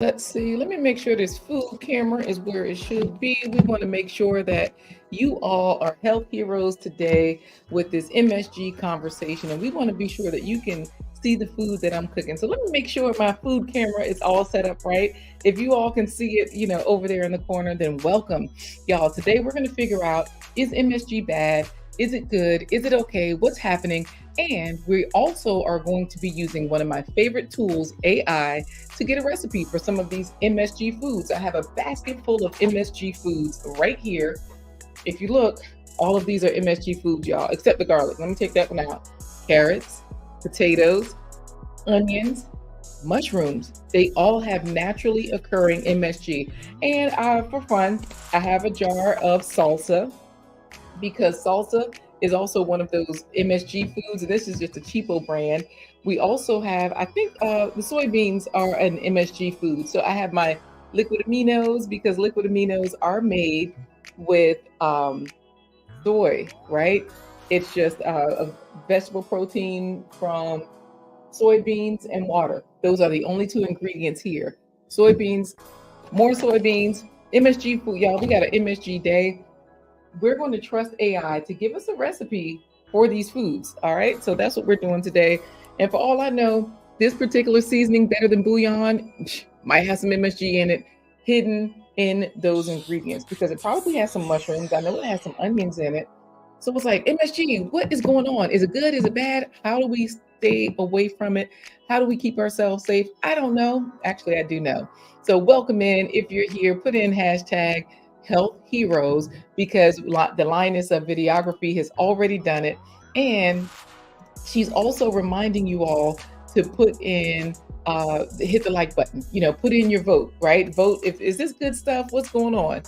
Let's see. Let me make sure this food camera is where it should be. We want to make sure that you all are health heroes today with this MSG conversation. And we want to be sure that you can see the food that I'm cooking. So let me make sure my food camera is all set up right. If you all can see it, over there in the corner, then welcome. Y'all, today we're going to figure out, is MSG bad? Is it good? Is it okay? What's happening? And we also are going to be using one of my favorite tools, AI, to get a recipe for some of these MSG foods. I have a basket full of MSG foods right here. If you look, all of these are MSG foods, y'all, except the garlic. Let me take that one out. Carrots, potatoes, onions, mushrooms. They all have naturally occurring MSG. And for fun, I have a jar of salsa because salsa is also one of those MSG foods. And this is just a cheapo brand. We also have, I think the soybeans are an MSG food. So I have my liquid aminos because liquid aminos are made with soy, right? It's just a vegetable protein from soybeans and water. Those are the only two ingredients here. Soybeans, more soybeans, MSG food. Y'all, we got an MSG day. We're going to trust AI to give us a recipe for these foods. All right. So that's what we're doing today. And for all I know, this particular seasoning, better than bouillon, might have some MSG in it, hidden in those ingredients because it probably has some mushrooms. I know it has some onions in it. So it's like, MSG, what is going on? Is it good? Is it bad? How do we stay away from it? How do we keep ourselves safe? I don't know. Actually, I do know. So welcome in. If you're here, put in hashtag health heroes because the lioness of videography has already done it. And she's also reminding you all to put in hit the like button, put in your vote, right? Vote if is this good stuff? What's going on?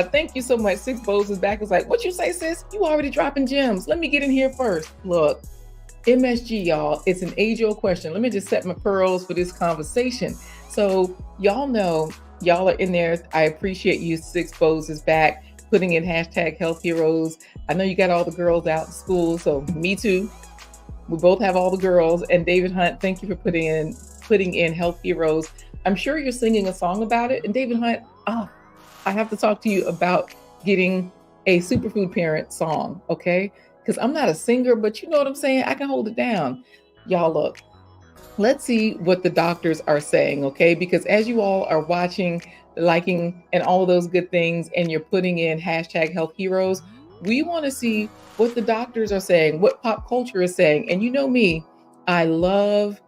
Thank you so much. Six Bows is back. It's like, what you say, sis? You already dropping gems. Let me get in here first. Look, MSG, y'all, it's an age-old question. Let me just set my pearls for this conversation. So y'all know, y'all are in there. I appreciate you. Six Bows is back, putting in hashtag health heroes. I know you got all the girls out in school, so me too. We both have all the girls. And David Hunt, thank you for putting in health heroes. I'm sure you're singing a song about it. And David Hunt, I have to talk to you about getting a superfood parent song, okay? Because I'm not a singer, but you know what I'm saying? I can hold it down. Y'all, look, let's see what the doctors are saying, okay? Because as you all are watching, liking, and all of those good things, and you're putting in hashtag health heroes, we want to see what the doctors are saying, what pop culture is saying. And you know me, I love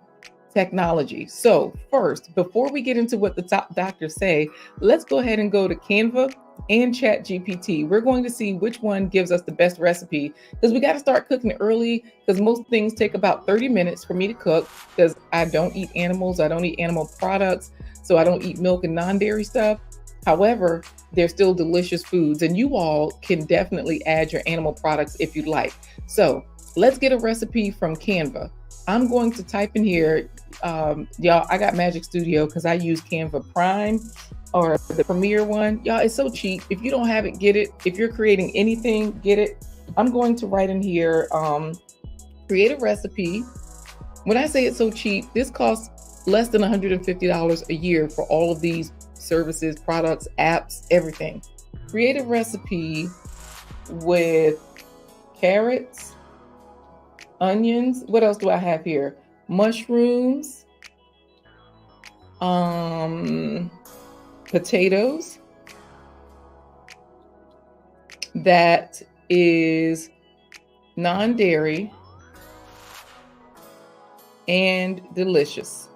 technology. So first, before we get into what the top doctors say, let's go ahead and go to Canva and Chat GPT. We're going to see which one gives us the best recipe because we got to start cooking early because most things take about 30 minutes for me to cook because I don't eat animals. I don't eat animal products. So I don't eat milk and non-dairy stuff. However, they're still delicious foods and you all can definitely add your animal products if you'd like. So let's get a recipe from Canva. I'm going to type in here, y'all, I got Magic Studio because I use Canva Prime or the Premier one. Y'all, it's so cheap. If you don't have it, get it. If you're creating anything, get it. I'm going to write in here, create a recipe. When I say it's so cheap, this costs less than $150 a year for all of these services, products, apps, everything. Create a recipe with carrots, onions. What else do I have here? Mushrooms, potatoes. That is non-dairy and delicious.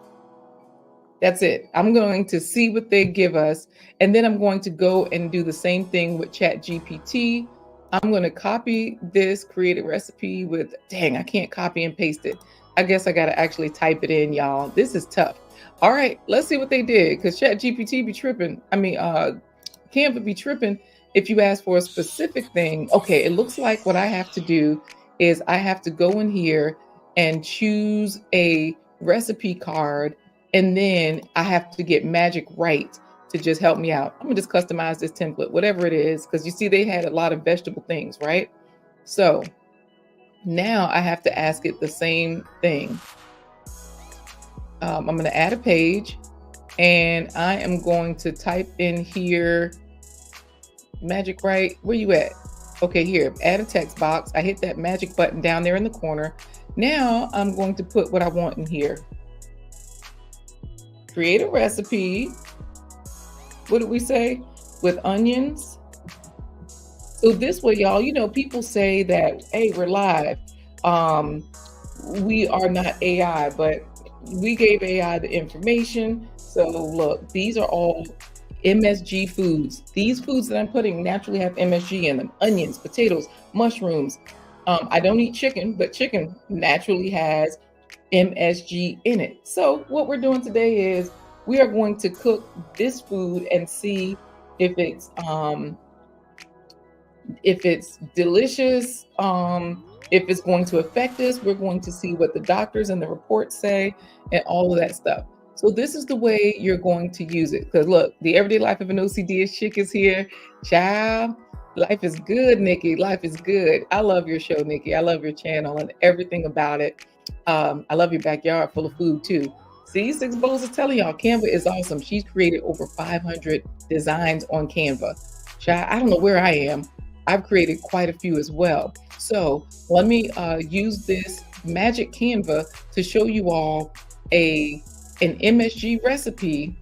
That's it. I'm going to see what they give us. And then I'm going to go and do the same thing with Chat GPT. I'm going to copy this, create a recipe with, dang, I can't copy and paste it. I guess I got to actually type it in, y'all. This is tough. All right, let's see what they did because Chat GPT be tripping. Canva be tripping if you ask for a specific thing. Okay, it looks like what I have to do is I have to go in here and choose a recipe card. And then I have to get Magic Right to just help me out. I'm gonna just customize this template, whatever it is, because you see they had a lot of vegetable things, right? So now I have to ask it the same thing. I'm gonna add a page And I am going to type in here, Magic Right, where you at? Okay, here, add a text box. I hit that magic button down there in the corner. Now I'm going to put what I want in here. Create a recipe. What did we say? With onions. So this way, y'all, you know, people say that, hey, we're live. We are not AI, but we gave AI the information. So look, these are all MSG foods. These foods that I'm putting naturally have MSG in them. Onions, potatoes, mushrooms. I don't eat chicken, but chicken naturally has MSG in it. So what we're doing today is we are going to cook this food and see if it's delicious, if it's going to affect us. We're going to see what the doctors and the reports say and all of that stuff. So this is the way you're going to use it. Because look, the everyday life of an OCD chick is here. Child, life is good, Nikki. Life is good. I love your show, Nikki. I love your channel and everything about it. I love your backyard full of food too. See, Six Bowls is telling y'all, Canva is awesome. She's created over 500 designs on Canva. Child, I don't know where I am. I've created quite a few as well. So let me use this magic Canva to show you all an MSG recipe,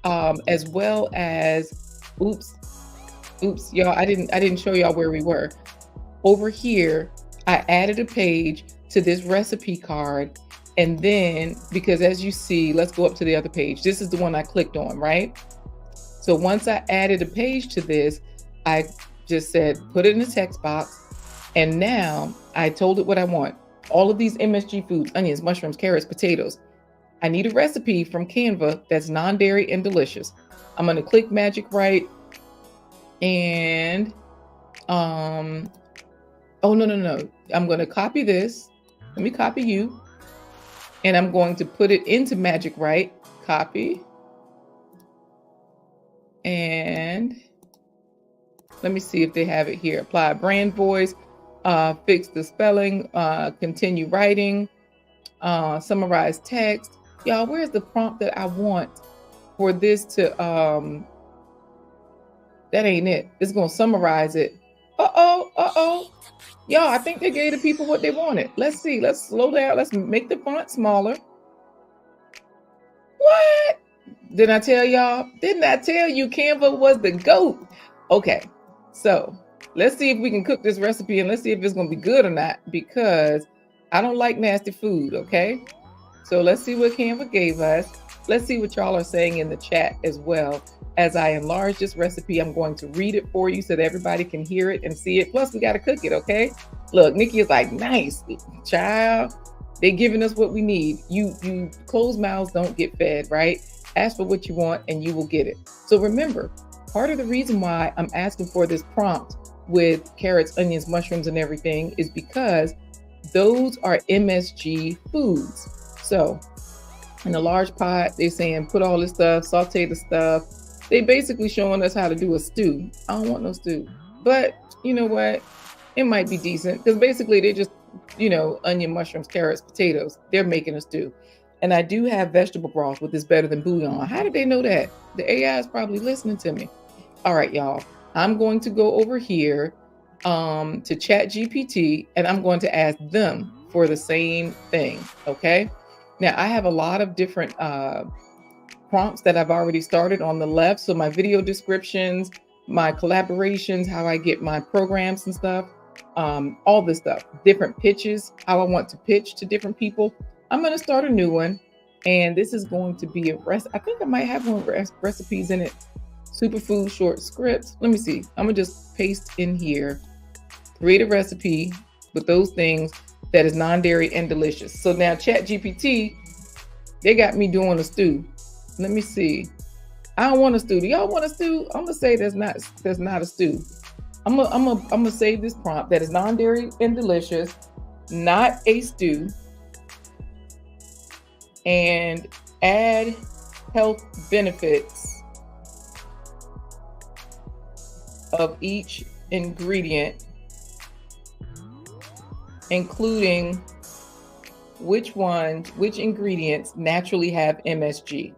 as well as, oops, y'all, I didn't show y'all where we were. Over here, I added a page to this recipe card. And then, because as you see, let's go up to the other page. This is the one I clicked on, right? So once I added a page to this, I just said, put it in the text box. And now I told it what I want. All of these MSG foods, onions, mushrooms, carrots, potatoes. I need a recipe from Canva that's non-dairy and delicious. I'm going to click Magic Right. And, oh, no. I'm going to copy this. Let me copy you. And I'm going to put it into Magic Right. Copy. And let me see if they have it here. Apply brand voice, fix the spelling, continue writing, summarize text. Y'all, where's the prompt that I want for this to, that ain't it. It's going to summarize it. Uh-oh. Y'all, I think they gave the people what they wanted. Let's see. Let's slow down. Let's make the font smaller. What? Didn't I tell y'all? Didn't I tell you Canva was the GOAT? Okay. So let's see if we can cook this recipe and let's see if it's going to be good or not, because I don't like nasty food. Okay. So let's see what Canva gave us. Let's see what y'all are saying in the chat as well. As I enlarge this recipe, I'm going to read it for you so that everybody can hear it and see it. Plus we got to cook it. Okay. Look, Nikki is like, nice, child. They're giving us what we need. You closed mouths don't get fed, right? Ask for what you want and you will get it. So remember, part of the reason why I'm asking for this prompt with carrots, onions, mushrooms, and everything is because those are MSG foods. So in a large pot, they're saying put all this stuff, saute the stuff. They basically showing us how to do a stew. I don't want no stew. But you know what? It might be decent because basically they're just, onion, mushrooms, carrots, potatoes. They're making a stew. And I do have vegetable broth, which is better than bouillon. How did they know that? The AI is probably listening to me. All right, y'all. I'm going to go over here to ChatGPT and I'm going to ask them for the same thing. Okay. Now I have a lot of different prompts that I've already started on the left. So my video descriptions, my collaborations, how I get my programs and stuff, all this stuff, different pitches, how I want to pitch to different people. I'm going to start a new one. And this is going to be I think I might have one with recipes in it. Superfood short scripts. Let me see. I'm going to just paste in here, create a recipe with those things that is non-dairy and delicious. So now ChatGPT, they got me doing a stew. Let me see. I don't want a stew. Do y'all want a stew? I'm gonna say that's not a stew. I'm gonna save this prompt that is non-dairy and delicious, not a stew, and add health benefits of each ingredient, including which ingredients naturally have MSG.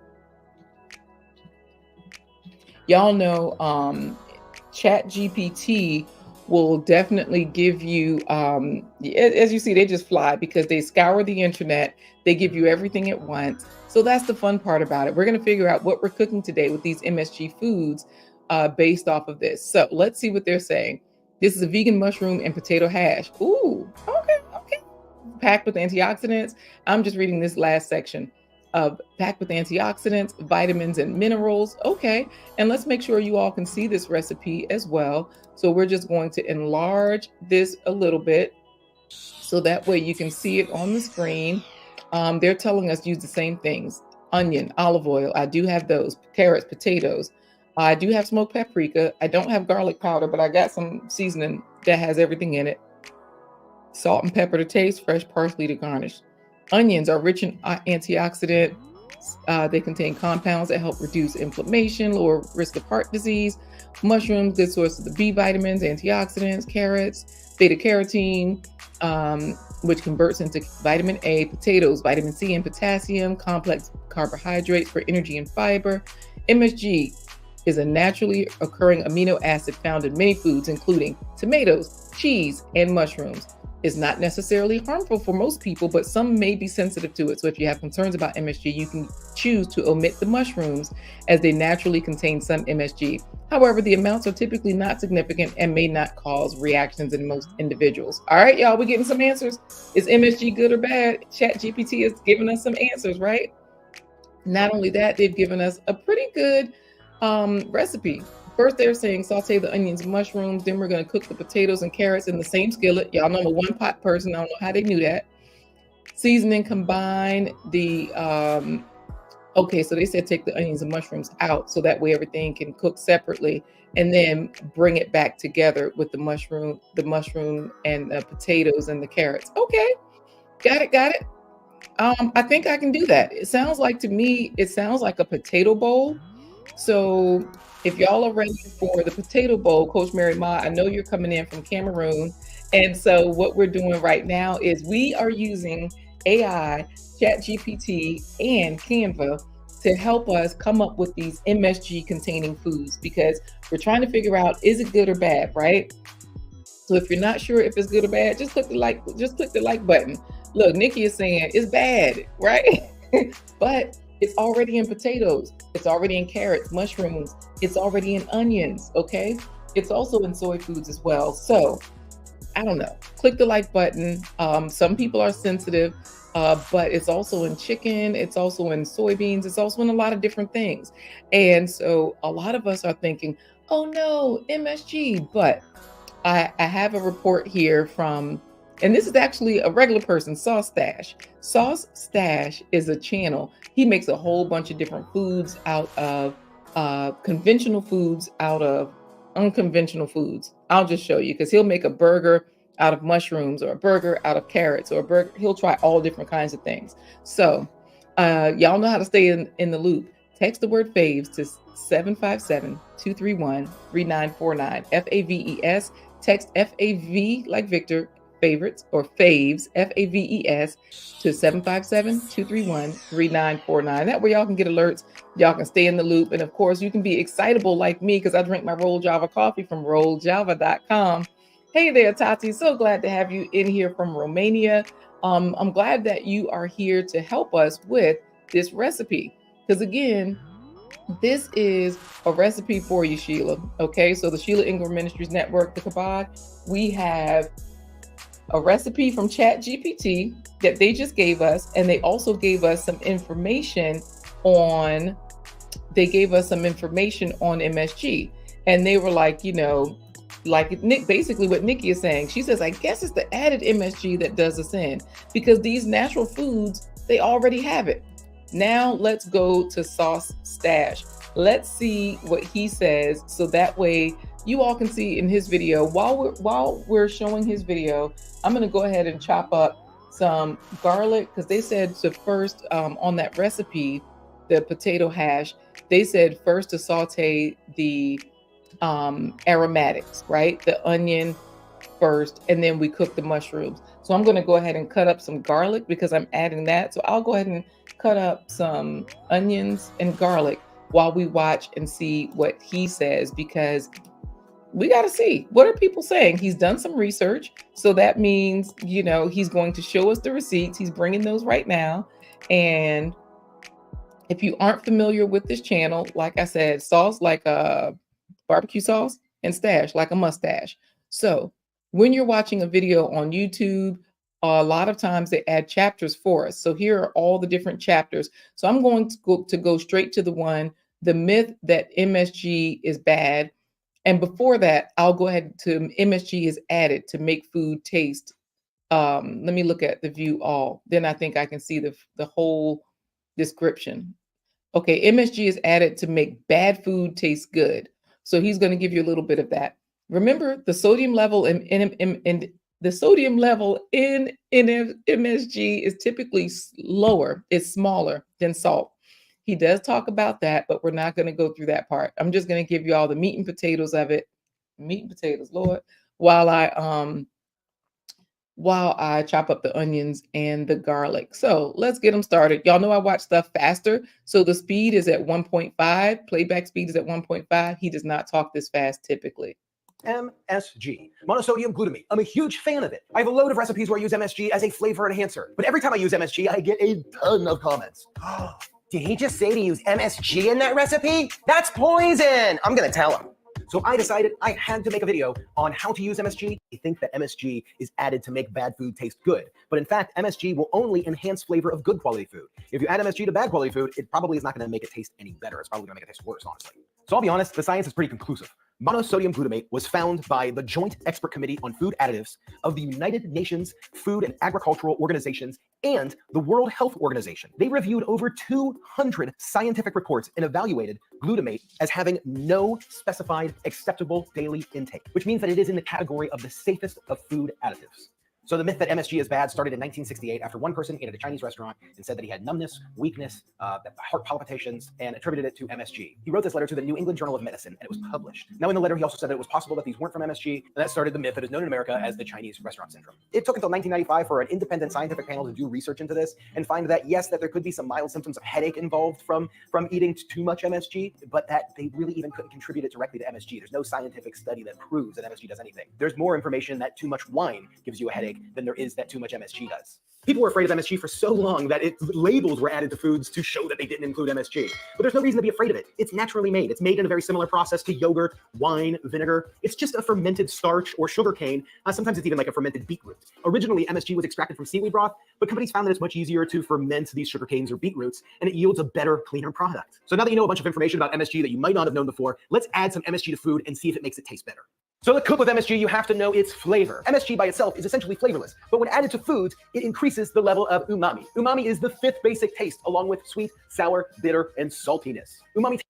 Y'all know Chat GPT will definitely give you, as you see, they just fly because they scour the internet. They give you everything at once. So that's the fun part about it. We're going to figure out what we're cooking today with these MSG foods based off of this. So let's see what they're saying. This is a vegan mushroom and potato hash. Ooh, okay. Packed with antioxidants. I'm just reading this last section of packed with antioxidants, vitamins, and minerals. Okay. And let's make sure you all can see this recipe as well. So we're just going to enlarge this a little bit so that way you can see it on the screen. They're telling us use the same things: onion, olive oil. I do have those. Carrots, potatoes. I do have smoked paprika. I don't have garlic powder, but I got some seasoning that has everything in it. Salt and pepper to taste, fresh parsley to garnish. Onions are rich in antioxidants. They contain compounds that help reduce inflammation, lower risk of heart disease. Mushrooms, good source of the B vitamins, antioxidants. Carrots, beta carotene, which converts into vitamin A. Potatoes, vitamin C and potassium. Complex carbohydrates for energy and fiber. MSG is a naturally occurring amino acid found in many foods, including tomatoes, cheese, and mushrooms. Is not necessarily harmful for most people, but some may be sensitive to it. So if you have concerns about MSG, you can choose to omit the mushrooms as they naturally contain some MSG. However, the amounts are typically not significant and may not cause reactions in most individuals. All right, y'all, we're getting some answers. Is MSG good or bad? Chat GPT is giving us some answers, right? Not only that, they've given us a pretty good recipe. First, they're saying saute the onions and mushrooms. Then we're going to cook the potatoes and carrots in the same skillet. Y'all know I'm a one pot person. I don't know how they knew that. Seasoning, combine the, okay, so they said take the onions and mushrooms out so that way everything can cook separately, and then bring it back together with the mushroom and the potatoes and the carrots. Okay, got it. I think I can do that. It sounds like to me, it sounds like a potato bowl. So if y'all are ready for the potato bowl, Coach Mary Ma, I know you're coming in from Cameroon. And so what we're doing right now is we are using AI, ChatGPT, and Canva to help us come up with these MSG containing foods because we're trying to figure out, is it good or bad, right? So if you're not sure if it's good or bad, just click the like button. Look, Nikki is saying it's bad, right? But it's already in potatoes. It's already in carrots, mushrooms. It's already in onions, okay? It's also in soy foods as well. So I don't know. Click the like button. Some people are sensitive, but it's also in chicken. It's also in soybeans. It's also in a lot of different things. And so a lot of us are thinking, oh no, MSG. But I have a report here from, and this is actually a regular person, Sauce Stash. Sauce Stash is a channel. He makes a whole bunch of different foods out of conventional foods, out of unconventional foods. I'll just show you because he'll make a burger out of mushrooms or a burger out of carrots or a burger. He'll try all different kinds of things. So y'all know how to stay in the loop. Text the word faves to 757-231-3949. FAVES. Text FAV like Victor, favorites, or faves, FAVES, to 757-231-3949. That way y'all can get alerts. Y'all can stay in the loop. And of course, you can be excitable like me because I drink my Roll Java coffee from rolljava.com. Hey there, Tati. So glad to have you in here from Romania. I'm glad that you are here to help us with this recipe. Because again, this is a recipe for you, Sheila. Okay, so the Sheila Ingram Ministries Network, the Kabod, we have a recipe from ChatGPT that they just gave us, and they also gave us some information on. They gave us some information on MSG, and they were like, you know, like Nick, basically what Nikki is saying. She says, I guess it's the added MSG that does us in because these natural foods, they already have it. Now let's go to Sauce Stash. Let's see what he says so that way you all can see in his video. While we're showing his video, I'm going to go ahead and chop up some garlic because they said to first on that recipe, the potato hash, they said first to saute the aromatics, right? The onion first, and then we cook the mushrooms. So I'm going to go ahead and cut up some garlic because I'm adding that. So I'll go ahead and cut up some onions and garlic while we watch and see what he says, because we got to see, what are people saying? He's done some research. So that means, he's going to show us the receipts. He's bringing those right now. And if you aren't familiar with this channel, like I said, sauce like a barbecue sauce, and stash like a mustache. So when you're watching a video on YouTube, a lot of times they add chapters for us. So here are all the different chapters. So I'm going to go straight to the myth that MSG is bad. And before that, I'll go ahead to MSG is added to make food taste. Let me look at the view all. Then I think I can see the whole description. Okay, MSG is added to make bad food taste good. So he's going to give you a little bit of that. Remember, the sodium level in the sodium level in MSG is typically lower, it's smaller than salt. He does talk about that, but we're not going to go through that part. I'm just going to give you all the meat and potatoes of it. Meat and potatoes, Lord, while I chop up the onions and the garlic. So let's get them started. Y'all know I watch stuff faster. So the speed is at 1.5. Playback speed is at 1.5. He does not talk this fast typically. MSG, monosodium glutamate. I'm a huge fan of it. I have a load of recipes where I use MSG as a flavor enhancer. But every time I use MSG, I get a ton of comments. Did he just say to use MSG in that recipe? That's poison! I'm gonna tell him. So I decided I had to make a video on how to use MSG. I think that MSG is added to make bad food taste good. But in fact, MSG will only enhance flavor of good quality food. If you add MSG to bad quality food, it probably is not going to make it taste any better. It's probably going to make it taste worse, honestly. So I'll be honest, the science is pretty conclusive. Monosodium glutamate was found by the Joint Expert Committee on Food Additives of the United Nations Food and Agricultural Organizations and the World Health Organization. They reviewed over 200 scientific reports and evaluated glutamate as having no specified acceptable daily intake, which means that it is in the category of the safest of food additives. So the myth that MSG is bad started in 1968 after one person ate at a Chinese restaurant and said that he had numbness, weakness, heart palpitations, and attributed it to MSG. He wrote this letter to the New England Journal of Medicine, and it was published. Now in the letter, he also said that it was possible that these weren't from MSG, and that started the myth that is known in America as the Chinese restaurant syndrome. It took until 1995 for an independent scientific panel to do research into this and find that, yes, that there could be some mild symptoms of headache involved from eating too much MSG, but that they really even couldn't contribute it directly to MSG. There's no scientific study that proves that MSG does anything. There's more information that too much wine gives you a headache than there is that too much MSG does. People were afraid of MSG for so long that labels were added to foods to show that they didn't include MSG. But there's no reason to be afraid of it. It's naturally made. It's made in a very similar process to yogurt, wine, vinegar. It's just a fermented starch or sugar cane. Sometimes it's even like a fermented beetroot. Originally, MSG was extracted from seaweed broth, but companies found that it's much easier to ferment these sugar canes or beetroots, and it yields a better, cleaner product. So now that you know a bunch of information about MSG that you might not have known before, let's add some MSG to food and see if it makes it taste better. So to cook with MSG, you have to know its flavor. MSG by itself is essentially flavorless, but when added to foods, it increases the level of umami. Umami is the fifth basic taste, along with sweet, sour, bitter, and saltiness. Umami.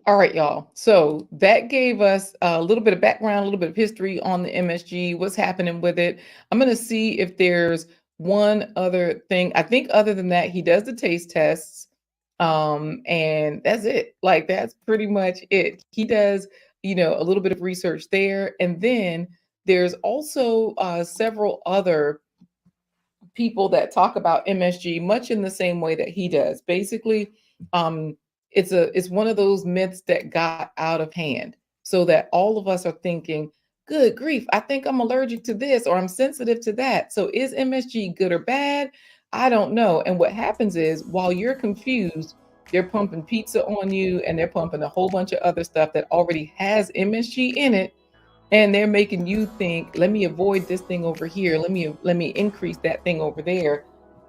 All right, y'all. So that gave us a little bit of background, a little bit of history on the MSG, what's happening with it. I'm going to see if there's one other thing. I think other than that, he does the taste tests. And that's it. Like, that's pretty much it. He does, a little bit of research there. And then there's also several other people that talk about MSG much in the same way that he does. Basically, it's one of those myths that got out of hand, so that all of us are thinking, good grief, I think I'm allergic to this or I'm sensitive to that. So is MSG good or bad? I don't know. And what happens is, while you're confused, they're pumping pizza on you and they're pumping a whole bunch of other stuff that already has MSG in it. And they're making you think, let me avoid this thing over here. Let me increase that thing over there.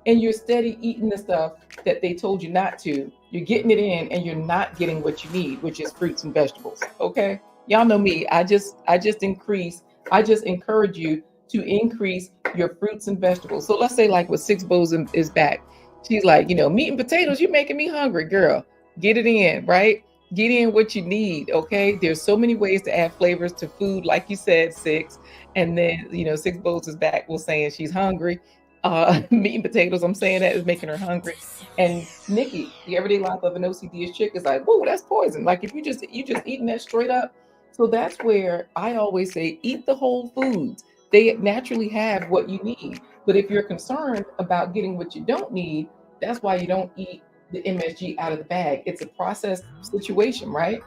And you're steady eating the stuff that they told you not to. You're getting it in and you're not getting what you need, which is fruits and vegetables. Okay. Y'all know me. I just encourage you to increase your fruits and vegetables. So let's say, like, with Six Bowls is back. She's like, meat and potatoes, you're making me hungry, girl. Get it in, right? Get in what you need, okay? There's so many ways to add flavors to food, like you said, Six. And then, Six Bowls is back was saying she's hungry. Meat and potatoes, I'm saying that is making her hungry. And Nikki, the everyday life of an OCD chick, is like, whoa, that's poison. Like, if you just eating that straight up. So that's where I always say, eat the whole foods. They naturally have what you need. But if you're concerned about getting what you don't need, That's why you don't eat the MSG out of the bag. It's a processed situation, right?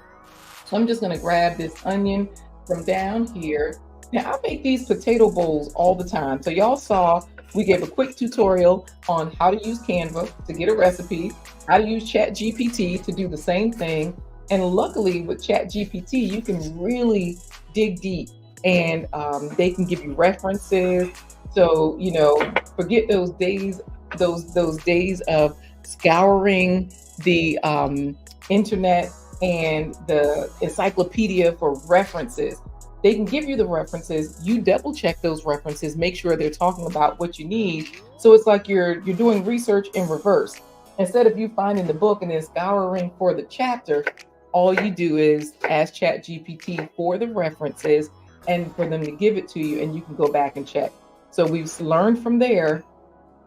So I'm just gonna grab this onion from down here. Now I make these potato bowls all the time. So y'all saw we gave a quick tutorial on how to use Canva to get a recipe, how to use Chat GPT to do the same thing. And luckily with Chat GPT, you can really dig deep and they can give you references. So, forget those days, those days of scouring the internet and the encyclopedia for references. They can give you the references. You double check those references, make sure they're talking about what you need. So it's like you're doing research in reverse. Instead of you finding the book and then scouring for the chapter, all you do is ask Chat GPT for the references and for them to give it to you, and you can go back and check. So we've learned from there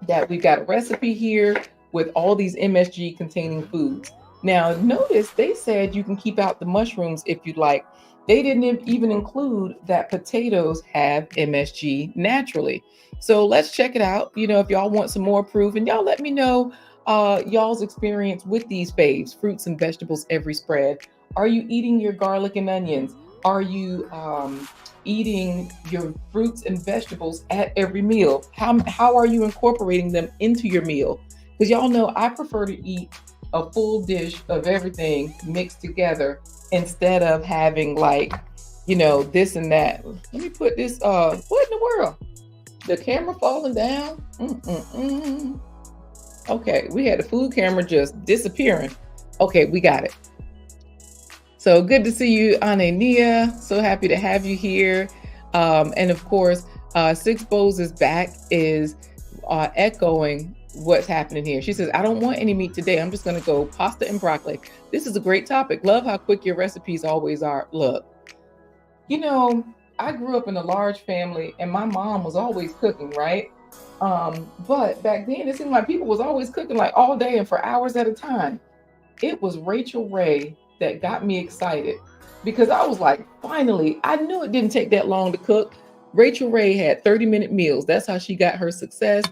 that we've got a recipe here with all these MSG containing foods. Now, notice they said you can keep out the mushrooms if you'd like. They didn't even include that potatoes have MSG naturally. So let's check it out. If y'all want some more proof, and y'all let me know y'all's experience with these faves, fruits and vegetables every spread. Are you eating your garlic and onions? Are you eating your fruits and vegetables at every meal? How are you incorporating them into your meal? Because y'all know I prefer to eat a full dish of everything mixed together instead of having this and that. Let me put this, what in the world? The camera falling down? Okay, we had the food camera just disappearing. Okay, we got it. So good to see you, Anania. So happy to have you here. And of course, Six Bowls is back, is echoing what's happening here. She says, I don't want any meat today. I'm just going to go pasta and broccoli. This is a great topic. Love how quick your recipes always are. Look, I grew up in a large family and my mom was always cooking, right? But back then it seemed like people was always cooking like all day and for hours at a time. It was Rachel Ray that got me excited because I was like, finally, I knew it didn't take that long to cook. Rachel Ray had 30-minute meals. That's how she got her success.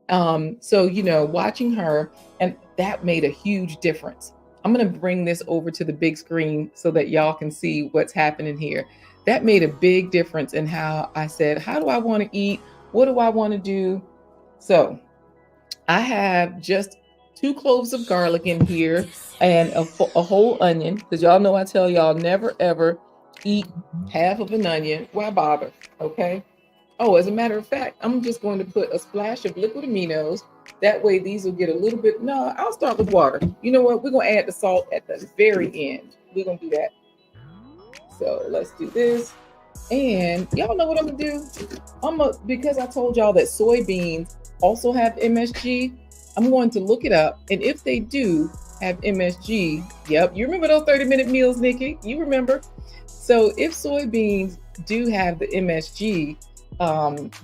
So, watching her, and that made a huge difference. I'm going to bring this over to the big screen so that y'all can see what's happening here. That made a big difference in how I said, how do I want to eat? What do I want to do? So I have just 2 cloves of garlic in here and a whole onion, because y'all know I tell y'all never, ever eat half of an onion. Why bother? Okay. Oh, as a matter of fact, I'm just going to put a splash of liquid aminos. That way these will get a little bit. No, I'll start with water. You know what? We're going to add the salt at the very end. We're going to do that. So let's do this. And y'all know what I'm going to do? Because I told y'all that soybeans also have MSG, I'm going to look it up. And if they do have MSG, yep, you remember those 30-minute meals, Nikki? You remember? So if soybeans do have the MSG,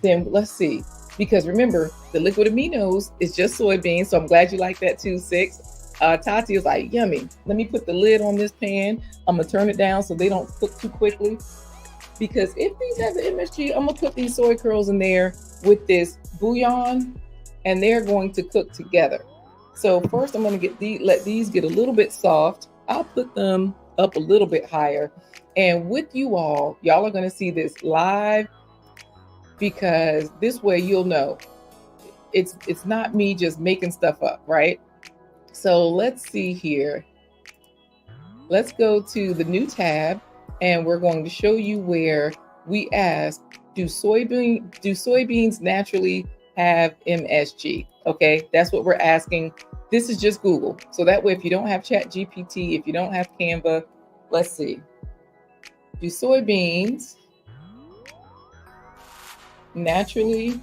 then let's see. Because remember, the liquid aminos is just soybeans. So I'm glad you like that too, Six. Tati is like, yummy. Let me put the lid on this pan. I'm going to turn it down so they don't cook too quickly. Because if these have the MSG, I'm going to put these soy curls in there with this bouillon, and they're going to cook together. So first I'm going to let these get a little bit soft. I'll put them up a little bit higher. And with y'all are going to see this live, because this way you'll know it's not me just making stuff up, right? So let's see here. Let's go to the new tab, and we're going to show you where we ask, do soybeans naturally have MSG? Okay, that's what we're asking. This is just Google. So that way, if you don't have Chat GPT, if you don't have Canva, let's see. Do soybeans naturally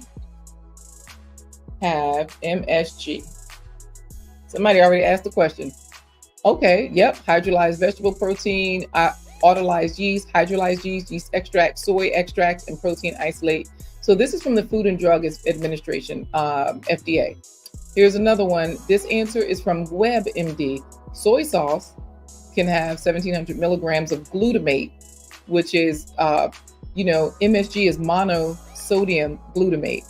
have MSG? Somebody already asked the question. Okay, yep, hydrolyzed vegetable protein, autolyzed yeast, hydrolyzed yeast extract, soy extracts, and protein isolate. So this is from the Food and Drug Administration, FDA. Here's another one. This answer is from WebMD. Soy sauce can have 1,700 milligrams of glutamate, which is, MSG is monosodium glutamate.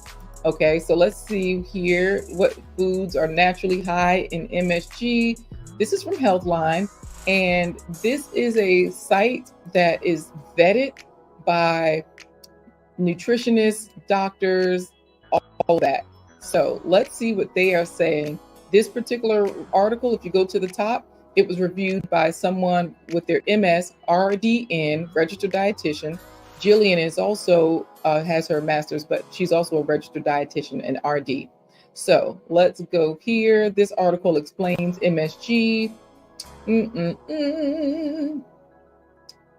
Okay, so let's see here what foods are naturally high in MSG. This is from HealthLine, and this is a site that is vetted by nutritionists, doctors, all that. So let's see what they are saying. This particular article, if you go to the top, it was reviewed by someone with their MS-RDN, registered dietitian. Jillian is also has her master's, but she's also a registered dietitian and RD. So let's go here. This article explains MSG.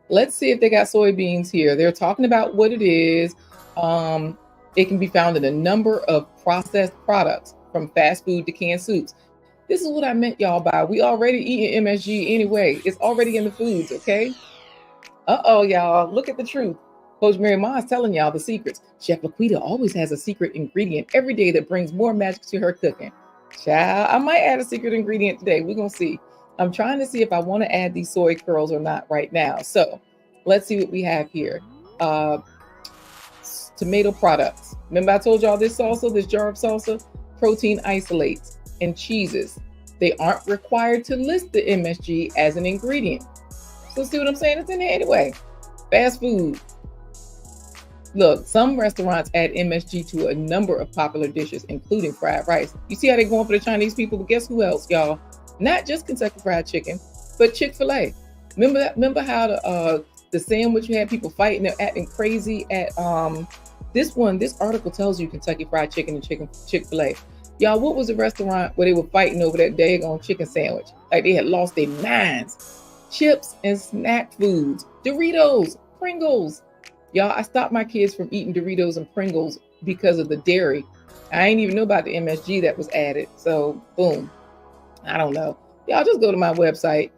Let's see if they got soybeans here. They're talking about what it is. It can be found in a number of processed products, from fast food to canned soups. This is what I meant, y'all, by we already eating MSG anyway. It's already in the foods, okay? Uh-oh, y'all. Look at the truth. Coach Mary Ma is telling y'all the secrets. Chef LaQuita always has a secret ingredient every day that brings more magic to her cooking. Child, I might add a secret ingredient today. We're going to see. I'm trying to see if I want to add these soy curls or not right now. So let's see what we have here. Tomato products. Remember I told y'all this salsa, this jar of salsa? Protein isolates and cheeses. They aren't required to list the MSG as an ingredient. So see what I'm saying? It's in there anyway. Fast food. Look, some restaurants add MSG to a number of popular dishes, including fried rice. You see how they're going for the Chinese people, but guess who else, y'all? Not just Kentucky Fried Chicken, but Chick-fil-A. Remember how the sandwich, you had people fighting, they're acting crazy at this one. This article tells you Kentucky Fried Chicken and Chick-fil-A. Y'all, what was the restaurant where they were fighting over that daggone chicken sandwich? Like they had lost their minds. Chips and snack foods, Doritos, Pringles. Y'all, I stopped my kids from eating Doritos and Pringles because of the dairy. I ain't even know about the MSG that was added. So boom, I don't know. Y'all just go to my website,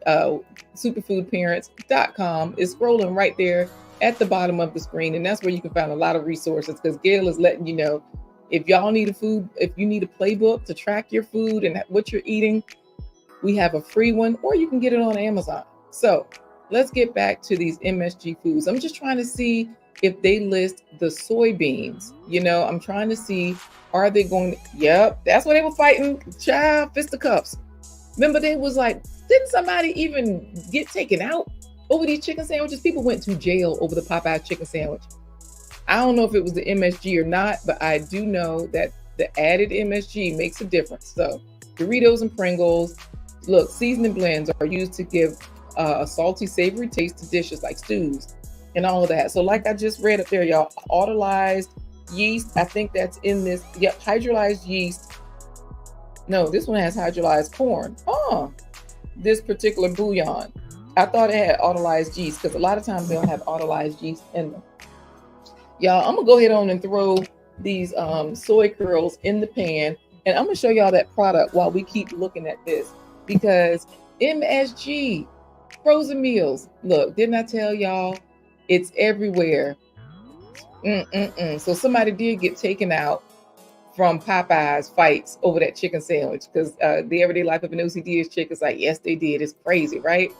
superfoodparents.com. It's scrolling right there at the bottom of the screen. And that's where you can find a lot of resources, because Gail is letting you know, if y'all need if you need a playbook to track your food and what you're eating, we have a free one, or you can get it on Amazon. So let's get back to these MSG foods. I'm just trying to see if they list the soybeans. You know, I'm trying to see, are they going to, yep, that's what they were fighting, child, fisticuffs. Remember, they was like, didn't somebody even get taken out over these chicken sandwiches? People went to jail over the Popeye chicken sandwich. I don't know if it was the MSG or not, but I do know that the added MSG makes a difference. So Doritos and Pringles, look, seasoning blends are used to give a salty, savory taste to dishes like stews and all of that. So like I just read up there, y'all, autolyzed yeast, I think that's in this. Yep, hydrolyzed yeast. No, this one has hydrolyzed corn. Oh, this particular bouillon. I thought it had autolyzed yeast, because a lot of times they'll have autolyzed yeast in them. Y'all, I'm gonna go ahead on and throw these soy curls in the pan, and I'm gonna show y'all that product while we keep looking at this, because MSG, frozen meals. Look, didn't I tell y'all? It's everywhere. So somebody did get taken out from Popeye's fights over that chicken sandwich, because the everyday life of an OCD is chick is like, yes, they did. It's crazy, right?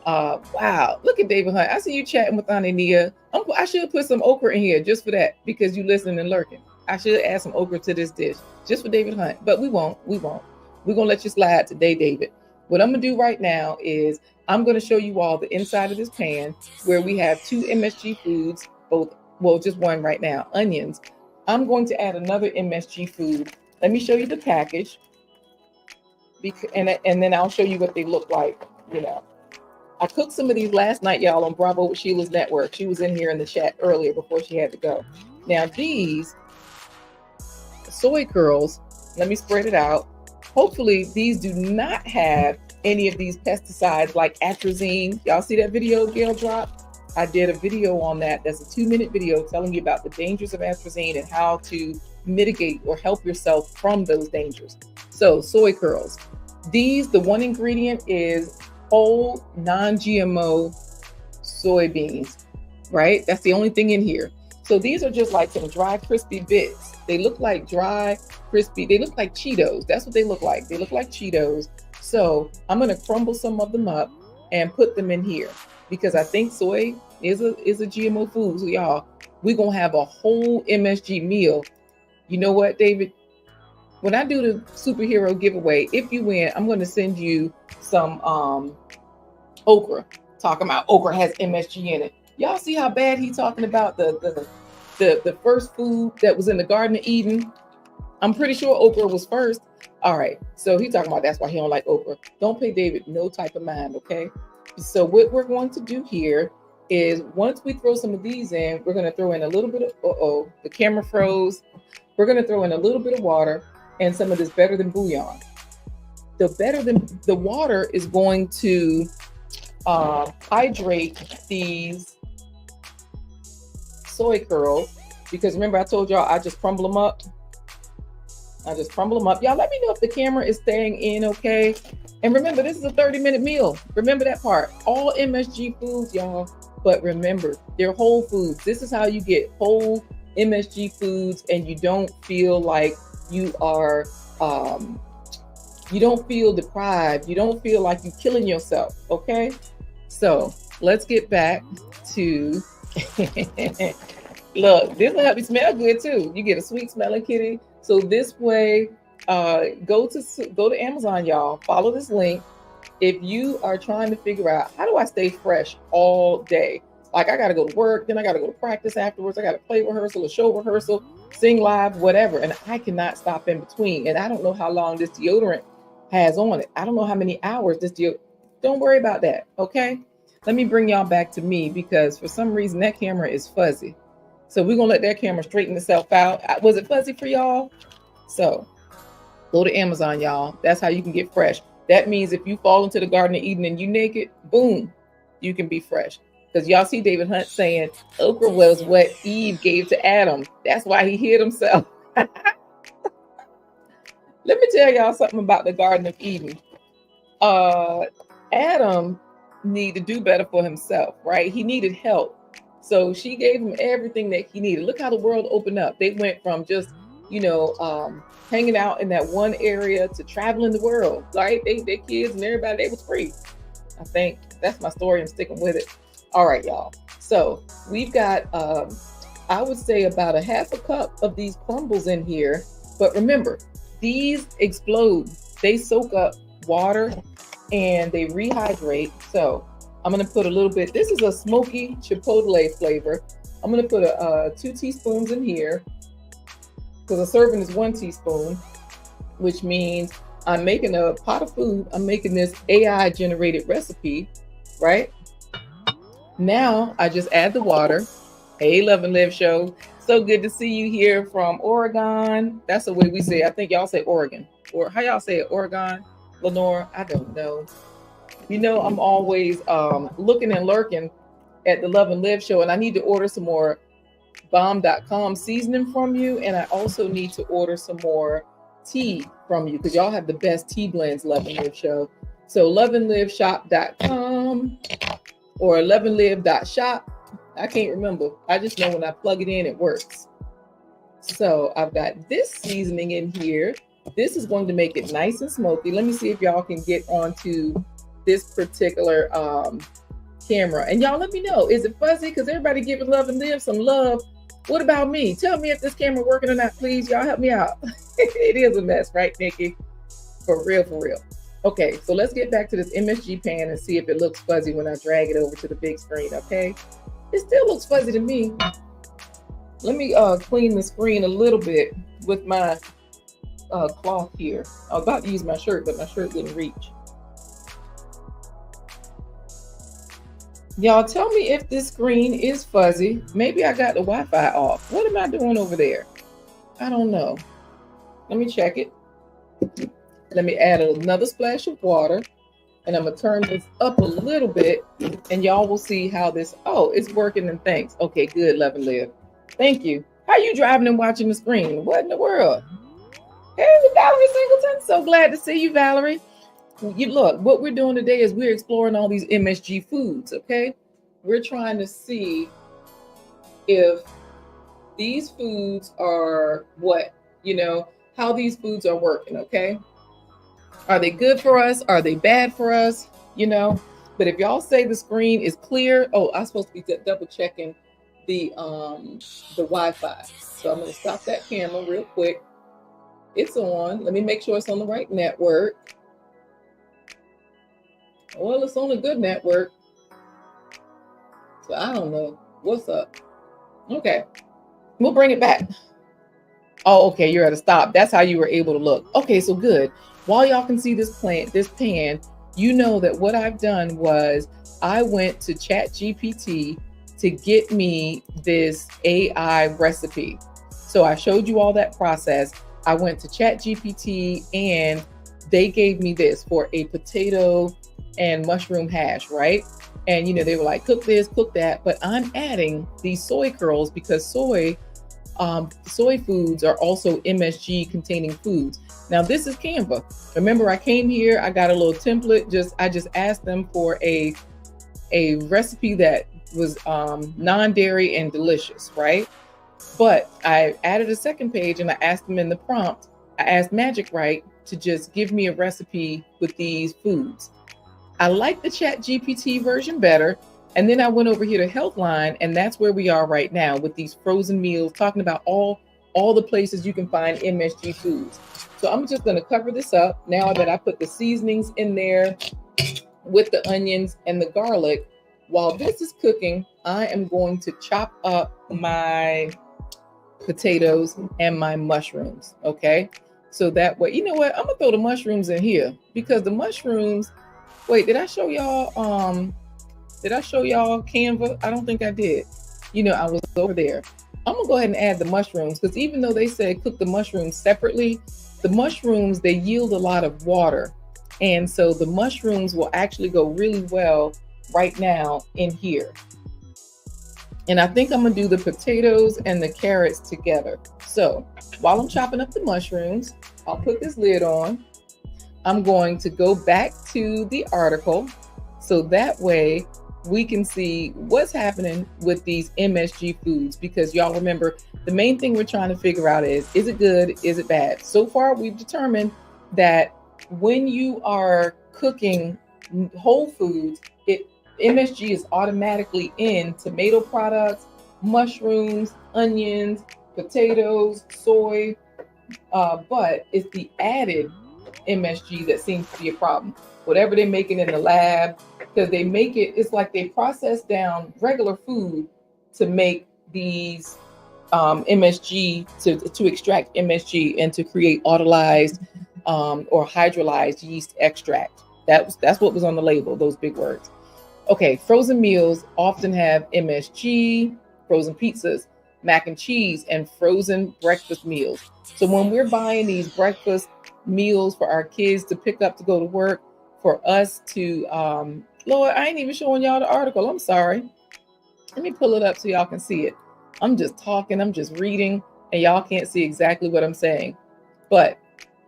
Wow, look at David Hunt. I see you chatting with Auntie Nia. I should put some okra in here just for that, because you listening and lurking. I should add some okra to this dish just for David Hunt, but we won't. We're gonna let you slide today, David. What I'm gonna do right now is I'm gonna show you all the inside of this pan where we have 2 MSG foods, just one right now, onions. I'm going to add another MSG food. Let me show you the package, and then I'll show you what they look like. You know, I cooked some of these last night, y'all, on Bravo with Sheila's Network. She was in here in the chat earlier before she had to go. Now these soy curls, let me spread it out. Hopefully these do not have any of these pesticides like atrazine. Y'all see that video Gail dropped? I did a video on that. That's a 2-minute video telling you about the dangers of atrazine and how to mitigate or help yourself from those dangers. So soy curls. The one ingredient is whole non-GMO soybeans, right? That's the only thing in here. So these are just like some dry, crispy bits. They look like dry, crispy. They look like Cheetos. That's what they look like. They look like Cheetos. So I'm going to crumble some of them up and put them in here, because I think soy is a GMO food. So y'all, we're going to have a whole MSG meal. You know what, David? When I do the superhero giveaway, if you win, I'm going to send you some okra. Talking about okra has MSG in it. Y'all see how bad he talking about the first food that was in the Garden of Eden? I'm pretty sure okra was first. All right. So he talking about that's why he don't like okra. Don't pay David no type of mind, okay? So what we're going to do here is once we throw some of these in, we're going to throw in a little bit of, the camera froze. We're going to throw in a little bit of water and some of this better than bouillon. The water is going to hydrate these soy curls, because remember I told y'all I just crumble them up. Y'all let me know if the camera is staying in okay. And remember, this is a 30-minute meal. Remember that part. All MSG foods, y'all. But remember, they're whole foods. This is how you get whole MSG foods and you don't feel like you are, you don't feel deprived. You don't feel like you're killing yourself, okay? So let's get back to, look, this will help you smell good too. You get a sweet smelling kitty. So this way, go to Amazon, y'all. Follow this link. If you are trying to figure out how do I stay fresh all day, like I got to go to work, then I got to go to practice afterwards. I got to play rehearsal, a show rehearsal, sing live, whatever, and I cannot stop in between. And I don't know how long this deodorant has on it. I don't know how many hours this deodorant. Don't worry about that, okay? Let me bring y'all back to me because for some reason that camera is fuzzy. So we're going to let that camera straighten itself out. Was it fuzzy for y'all? So go to Amazon, y'all. That's how you can get fresh. That means if you fall into the Garden of Eden and you naked, boom, you can be fresh. Because y'all see David Hunt saying okra was what Eve gave to Adam. That's why he hid himself. Let me tell y'all something about the Garden of Eden. Adam needed to do better for himself, right? He needed help. So she gave him everything that he needed. Look how the world opened up. They went from just, hanging out in that one area to traveling the world, right? Their kids and everybody, they was free. I think that's my story. I'm sticking with it. All right, y'all. So we've got, I would say about a half a cup of these crumbles in here. But remember, these explode. They soak up water and they rehydrate. So I'm going to put a little bit. This is a smoky chipotle flavor. I'm going to put 2 teaspoons in here because a serving is 1 teaspoon, which means I'm making a pot of food. I'm making this AI generated recipe, right? Now I just add the water. Hey, Love and Live Show. So good to see you here from Oregon. That's the way we say it. I think y'all say Oregon. Or how y'all say it? Oregon? Lenore? I don't know. You know, I'm always looking and lurking at the Love and Live Show, and I need to order some more bomb.com seasoning from you. And I also need to order some more tea from you because y'all have the best tea blends, Love and Live Show. So loveandliveshop.com or loveandlive.shop. I can't remember. I just know when I plug it in, it works. So I've got this seasoning in here. This is going to make it nice and smoky. Let me see if y'all can get onto this particular camera. And y'all let me know, is it fuzzy? Because everybody giving Love and Live some love. What about me? Tell me if this camera working or not, please. Y'all help me out. It is a mess, right, Nikki? For real, for real. Okay, so let's get back to this MSG pan and see if it looks fuzzy when I drag it over to the big screen, okay? It still looks fuzzy to me. Let me clean the screen a little bit with my cloth here. I was about to use my shirt, but my shirt didn't reach. Y'all tell me if this screen is fuzzy. Maybe I got the Wi-Fi off. What am I doing over there? I don't know. Let me check it. Let me add another splash of water. And I'm going to turn this up a little bit. And y'all will see how this... Oh, it's working and thanks. Okay, good. Love and Live. Thank you. How you driving and watching the screen? What in the world? Hey, Valerie Singleton. So glad to see you, Valerie. You look, what we're doing today is we're exploring all these MSG foods, okay? We're trying to see if these foods are what, how these foods are working, okay? Are they good for us? Are they bad for us? But if y'all say the screen is clear, I'm supposed to be double checking the Wi-Fi. So I'm going to stop that camera real quick. It's on. Let me make sure it's on the right network. Well, it's on a good network. So I don't know. What's up? Okay. We'll bring it back. Oh, okay. You're at a stop. That's how you were able to look. Okay, so good. While y'all can see this pan, you know that what I've done was I went to ChatGPT to get me this AI recipe. So I showed you all that process. I went to ChatGPT and they gave me this for a potato and mushroom hash, right? And they were like, cook this, cook that, but I'm adding these soy curls because soy foods are also MSG containing foods. Now this is Canva. Remember, I came here, I got a little template. I just asked them for a recipe that was non-dairy and delicious, right? But I added a second page and I asked them in the prompt, I asked Magic Write to just give me a recipe with these foods. I like the ChatGPT version better. And then I went over here to HealthLine, and that's where we are right now with these frozen meals, talking about all the places you can find MSG foods. So I'm just going to cover this up now that I put the seasonings in there with the onions and the garlic. While this is cooking, I am going to chop up my potatoes and my mushrooms. Okay. So that way, you know what? I'm going to throw the mushrooms in here because the mushrooms, wait, did I show y'all Canva? I don't think I did. I was over there. I'm going to go ahead and add the mushrooms because even though they said cook the mushrooms separately, the mushrooms, they yield a lot of water. And so the mushrooms will actually go really well right now in here. And I think I'm going to do the potatoes and the carrots together. So while I'm chopping up the mushrooms, I'll put this lid on. I'm going to go back to the article so that way we can see what's happening with these MSG foods, because y'all remember the main thing we're trying to figure out is it good? Is it bad? So far, we've determined that when you are cooking whole foods, MSG is automatically in tomato products, mushrooms, onions, potatoes, soy, but it's the added MSG that seems to be a problem. Whatever they're making in the lab, because they make it's like they process down regular food to make these MSG, to extract MSG and to create autolyzed or hydrolyzed yeast extract. That's what was on the label, those big words. Okay, frozen meals often have MSG, frozen pizzas, mac and cheese, and frozen breakfast meals. So when we're buying these breakfast meals for our kids to pick up to go to work, for us to, Lord, I ain't even showing y'all the article. I'm sorry. Let me pull it up so y'all can see it. I'm just talking, I'm just reading, and y'all can't see exactly what I'm saying. But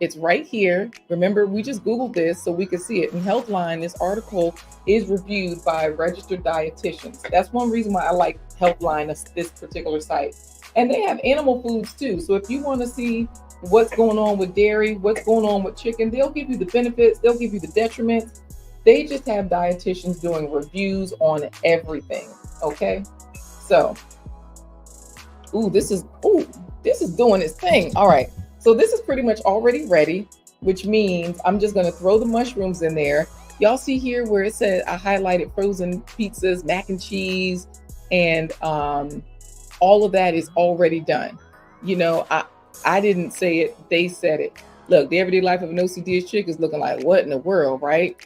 it's right here. Remember, we just Googled this so we could see it. In HealthLine, this article is reviewed by registered dietitians. That's one reason why I like HealthLine, this particular site. And they have animal foods too. So if you want to see what's going on with dairy, what's going on with chicken, they'll give you the benefits, they'll give you the detriments. They just have dietitians doing reviews on everything. Okay. So, this is doing its thing. All right. So this is pretty much already ready, which means I'm just going to throw the mushrooms in there. Y'all see here where it said I highlighted frozen pizzas, mac and cheese, and all of that is already done. I didn't say it. They said it. Look, the everyday life of an OCD chick is looking like, what in the world, right?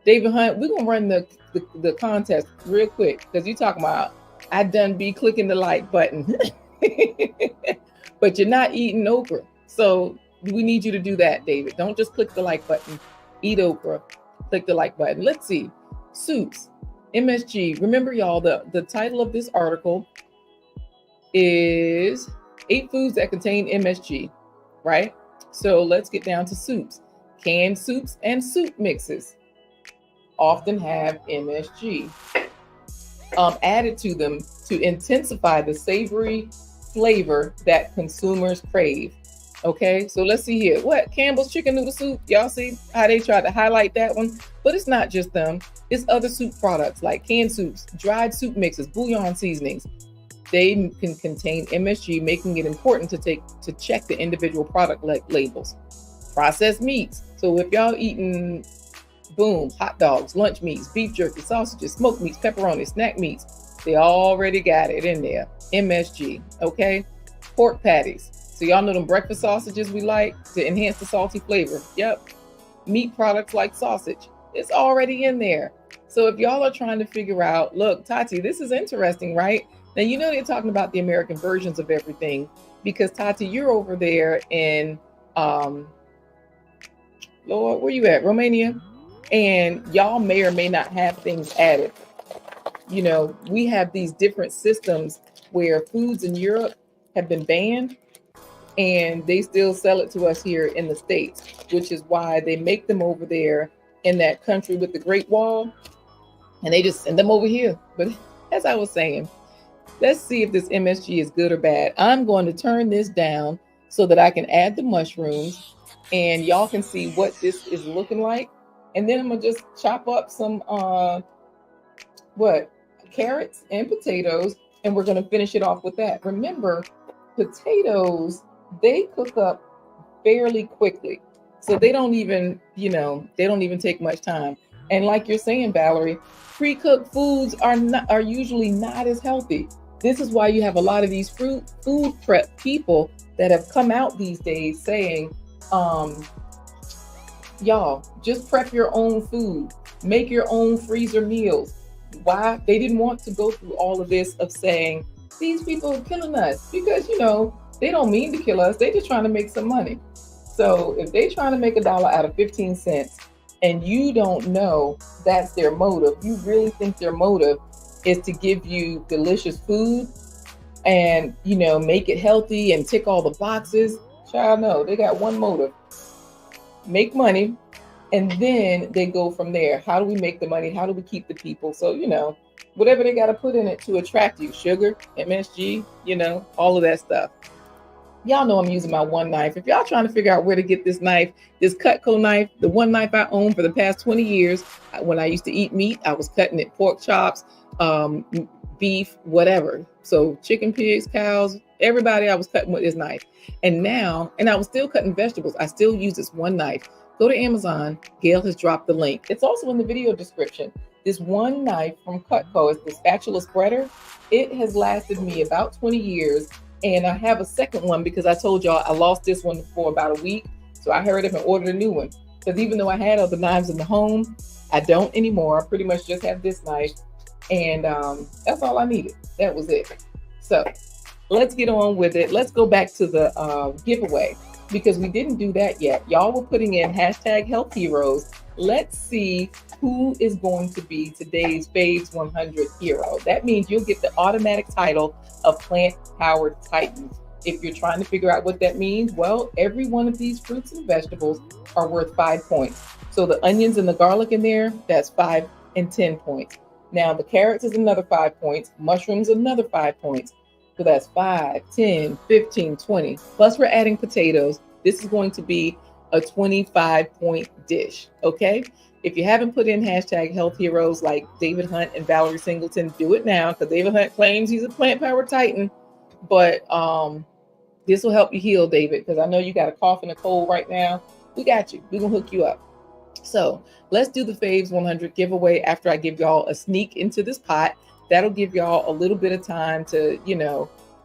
David Hunt, we're going to run the contest real quick because you're talking about I done be clicking the like button. But you're not eating okra. So we need you to do that, David. Don't just click the like button. Eat okra. Click the like button. Let's see. Soups. MSG. Remember, y'all, the title of this article is 8 foods that contain MSG, right? So let's get down to soups. Canned soups and soup mixes often have MSG added to them to intensify the savory flavor that consumers crave. Okay, so let's see here. What? Campbell's chicken noodle soup. Y'all see how they tried to highlight that one? But it's not just them. It's other soup products like canned soups, dried soup mixes, bouillon seasonings. they can contain MSG, making it important to check the individual product labels. Processed meats. So if y'all eating, boom, hot dogs, lunch meats, beef jerky, sausages, smoked meats, pepperoni, snack meats, they already got it in there. MSG, okay? Pork patties. So y'all know them breakfast sausages we like to enhance the salty flavor. Yep. Meat products like sausage. It's already in there. So if y'all are trying to figure out, look, Tati, this is interesting, right? Now, you know they're talking about the American versions of everything because, Tati, you're over there in, Lord, where you at? Romania? And y'all may or may not have things added. You know, we have these different systems where foods in Europe have been banned and they still sell it to us here in the States, which is why they make them over there in that country with the Great Wall and they just send them over here. But as I was saying, let's see if this MSG is good or bad. I'm going to turn this down so that I can add the mushrooms and y'all can see what this is looking like. And then I'm gonna just chop up some carrots and potatoes, and we're gonna finish it off with that. Remember, potatoes, they cook up fairly quickly. So they don't even, they don't even take much time. And like you're saying, Valerie, pre-cooked foods are usually not as healthy. This is why you have a lot of these food prep people that have come out these days saying, y'all, just prep your own food, make your own freezer meals. Why? They didn't want to go through all of this of saying, these people are killing us because, they don't mean to kill us. They're just trying to make some money. So if they're trying to make $1 out of 15 cents and you don't know that's their motive, you really think their motive is to give you delicious food and, make it healthy and tick all the boxes. Child, no, they got one motive. Make money, and then they go from there. How do we make the money? How do we keep the people? So, whatever they got to put in it to attract you, sugar, MSG, all of that stuff. Y'all know I'm using my one knife. If y'all trying to figure out where to get this knife, this Cutco knife, the one knife I own for the past 20 years, when I used to eat meat, I was cutting it pork chops, beef, whatever. So chicken, pigs, cows, everybody I was cutting with this knife. And I was still cutting vegetables. I still use this one knife. Go to Amazon. Gail has dropped the link. It's also in the video description. This one knife from Cutco is the spatula spreader. It has lasted me about 20 years. And I have a second one because I told y'all I lost this one for about a week. So I hurried up and ordered a new one. Because even though I had other knives in the home, I don't anymore. I pretty much just have this knife. And that's all I needed. That was it. So let's get on with it. Let's go back to the giveaway because we didn't do that yet. Y'all were putting in hashtag health heroes. Let's see who is going to be today's Faves 100 hero. That means you'll get the automatic title of Plant Powered Titan. If you're trying to figure out what that means, well, every one of these fruits and vegetables are worth 5 points. So the onions and the garlic in there, that's 5 and 10 points. Now the carrots is another 5 points, mushrooms another 5 points. So that's 5, 10, 15, 20. Plus we're adding potatoes. This is going to be a 25-point dish, okay? If you haven't put in hashtag health heroes like David Hunt and Valerie Singleton, do it now because David Hunt claims he's a plant-powered titan. But this will help you heal, David, because I know you got a cough and a cold right now. We got you. We're going to hook you up. So let's do the Faves 100 giveaway after I give y'all a sneak into this pot. That'll give y'all a little bit of time to,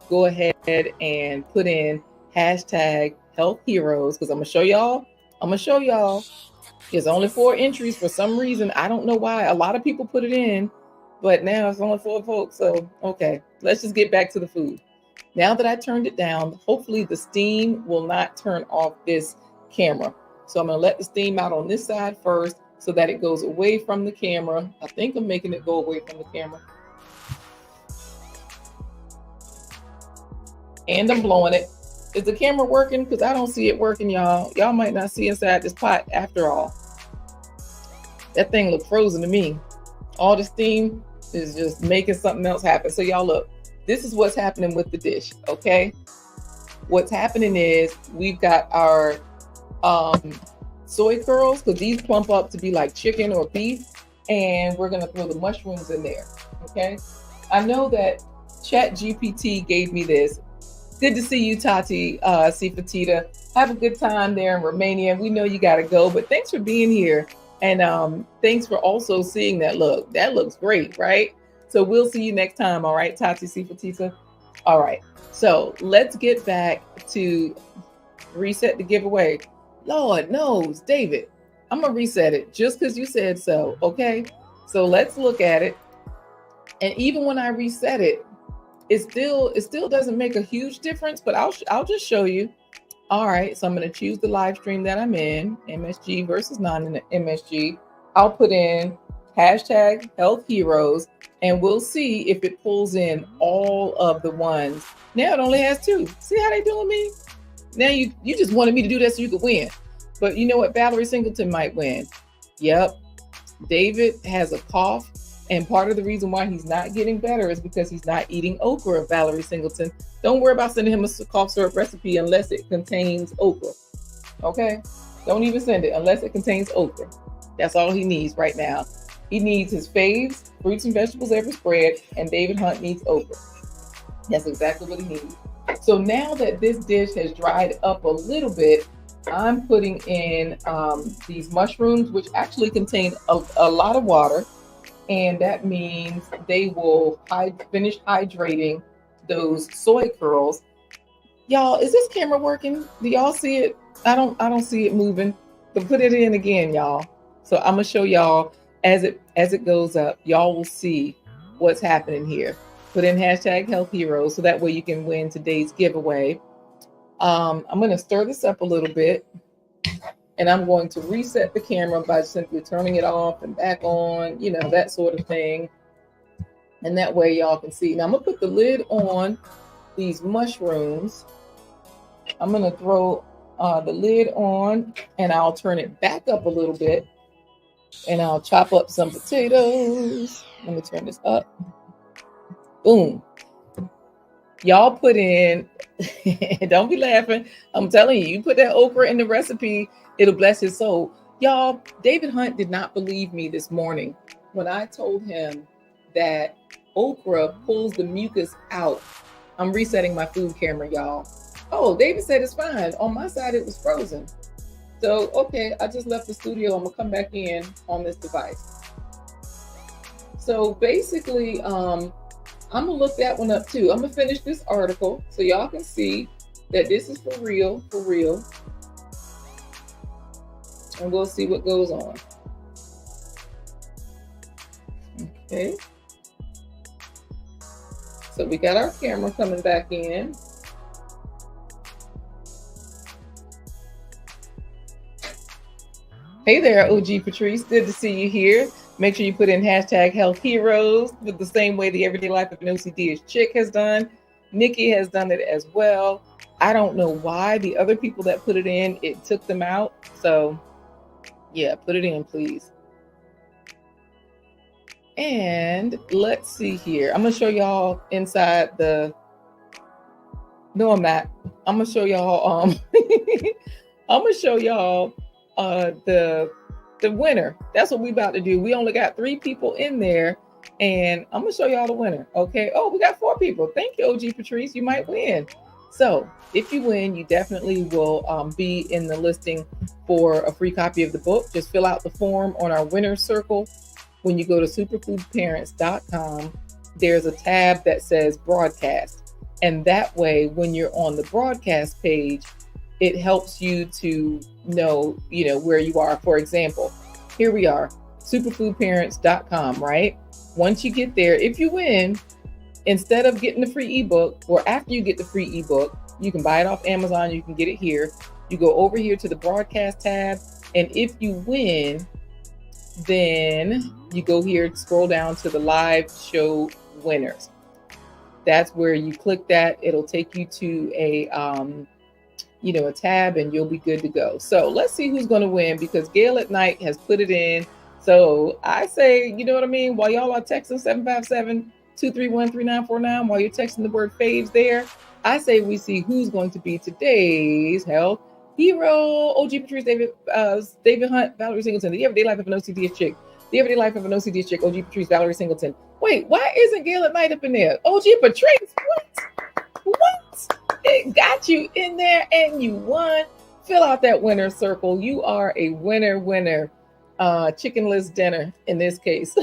go ahead and put in hashtag health heroes because I'm going to show y'all. There's only 4 entries for some reason. I don't know why. A lot of people put it in, but now it's only 4 folks. So, okay, let's just get back to the food. Now that I turned it down, hopefully the steam will not turn off this camera. So I'm going to let the steam out on this side first so that it goes away from the camera. I think I'm making it go away from the camera. And I'm blowing it. Is the camera working? Because I don't see it working, y'all. Y'all might not see inside this pot after all. That thing looked frozen to me. All the steam is just making something else happen. So y'all look, this is what's happening with the dish, okay? What's happening is we've got our soy curls, because these plump up to be like chicken or beef, and we're gonna throw the mushrooms in there, okay? I know that Chat GPT gave me this. Good to see you, Tati Sifatita. Have a good time there in Romania. We know you got to go, but thanks for being here. And thanks for also seeing that look. That looks great, right? So we'll see you next time. All right, Tati Sifatita. All right. So let's get back to reset the giveaway. Lord knows, David, I'm going to reset it just because you said so. Okay. So let's look at it. And even when I reset it, it still doesn't make a huge difference, but I'll just show you. All right, so I'm going to choose the live stream that I'm in, MSG versus non-MSG. I'll put in hashtag health heroes, and we'll see if it pulls in all of the ones. Now it only has 2. See how they doing me? Now you just wanted me to do that so you could win. But you know what? Valerie Singleton might win. Yep. David has a cough. And part of the reason why he's not getting better is because he's not eating okra, Valerie Singleton. Don't worry about sending him a cough syrup recipe unless it contains okra. Okay? Don't even send it unless it contains okra. That's all he needs right now. He needs his faves, fruits and vegetables every spread, and David Hunt needs okra. That's exactly what he needs. So now that this dish has dried up a little bit, I'm putting in these mushrooms, which actually contain a lot of water. And that means they will finish hydrating those soy curls. Y'all, is this camera working? Do y'all see it? I don't see it moving. But put it in again, y'all. So I'm gonna show y'all as it goes up. Y'all will see what's happening here. Put in hashtag health heroes so that way you can win today's giveaway. I'm gonna stir this up a little bit. And I'm going to reset the camera by simply turning it off and back on, you know, that sort of thing. And that way y'all can see. Now I'm going to put the lid on these mushrooms. I'm going to throw the lid on and I'll turn it back up a little bit. And I'll chop up some potatoes. Let me turn this up. Boom. Y'all put in, don't be laughing. I'm telling you, you put that okra in the recipe, it'll bless his soul. Y'all, David Hunt did not believe me this morning when I told him that okra pulls the mucus out. I'm resetting my food camera, y'all. Oh, David said it's fine. On my side, it was frozen. So, okay, I just left the studio. I'm gonna come back in on this device. So basically, I'm gonna look that one up too. I'm gonna finish this article so y'all can see that this is for real. And we'll see what goes on. Okay. So we got our camera coming back in. Hey there, OG Patrice. Good to see you here. Make sure you put in hashtag health heroes with the same way the Everyday Life of an OCD-ish chick has done. Nikki has done it as well. I don't know why the other people that put it in, it took them out. So yeah, put it in, please. And let's see here. I'm going to show y'all inside the, no, I'm not. I'm going to show y'all, I'm going to show y'all the winner. That's what we about to do. We only got 3 people in there and I'm going to show y'all the winner. Okay. Oh, we got 4 people. Thank you, OG Patrice. You might win. So if you win, you definitely will be in the listing for a free copy of the book. Just fill out the form on our winner's circle. When you go to superfoodparents.com, there's a tab that says broadcast. And that way, when you're on the broadcast page, it helps you to know, where you are. For example, here we are, superfoodparents.com, right? Once you get there, if you win, instead of getting the free ebook, or after you get the free ebook, you can buy it off Amazon, you can get it here. You go over here to the broadcast tab, and if you win, then you go here, scroll down to the live show winners. That's where you click that. It'll take you to a tab and you'll be good to go. So let's see who's going to win, because Gail at Night has put it in. So I say, you know what I mean? While y'all are texting 757-231-3949, while you're texting the word faves there, I say we see who's going to be today's health hero. OG Patrice, David Hunt, Valerie Singleton, the Everyday Life of an OCD chick. The Everyday Life of an OCD Chick, OG Patrice, Valerie Singleton. Wait, why isn't Gail at Night up in there? OG Patrice, what? It got you in there and you won. Fill out that winner circle. You are a winner. Chickenless dinner in this case.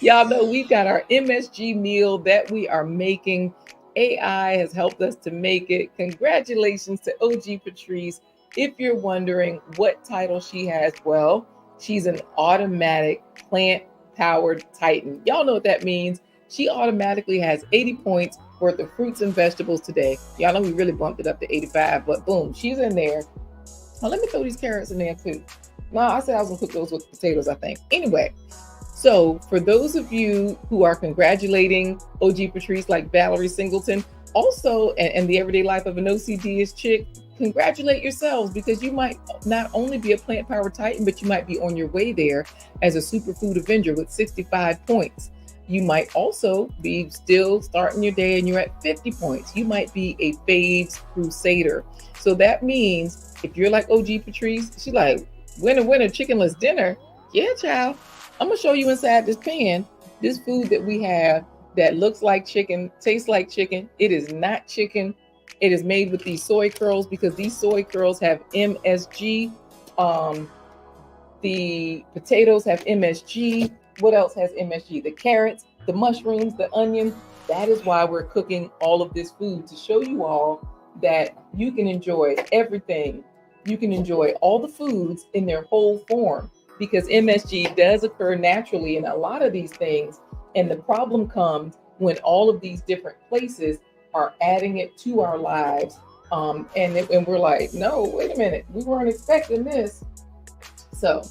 Y'all know we've got our MSG meal that we are making. AI has helped us to make it. Congratulations to OG Patrice. If you're wondering what title she has, well, she's an automatic plant-powered titan. Y'all know what that means. She automatically has 80 points worth of fruits and vegetables today. Y'all know we really bumped it up to 85, but boom, she's in there. Now let me throw these carrots in there too. No, I said I was gonna cook those with potatoes, I think. Anyway, so for those of you who are congratulating OG Patrice like Valerie Singleton, also, and the Everyday Life of an OCD chick, congratulate yourselves, because you might not only be a plant powered titan, but you might be on your way there as a superfood avenger with 65 points. You might also be still starting your day and you're at 50 points. You might be a faves crusader. So that means if you're like OG Patrice, she's like, winner, chickenless dinner. Yeah, child. I'm gonna show you inside this pan, this food that we have that looks like chicken, tastes like chicken. It is not chicken. It is made with these soy curls because these soy curls have MSG. The potatoes have MSG. What else has MSG? The carrots, the mushrooms, the onion. That is why we're cooking all of this food, to show you all that you can enjoy everything. You can enjoy all the foods in their whole form, because MSG does occur naturally in a lot of these things. And the problem comes when all of these different places are adding it to our lives. And we're like, no, wait a minute, we weren't expecting this. So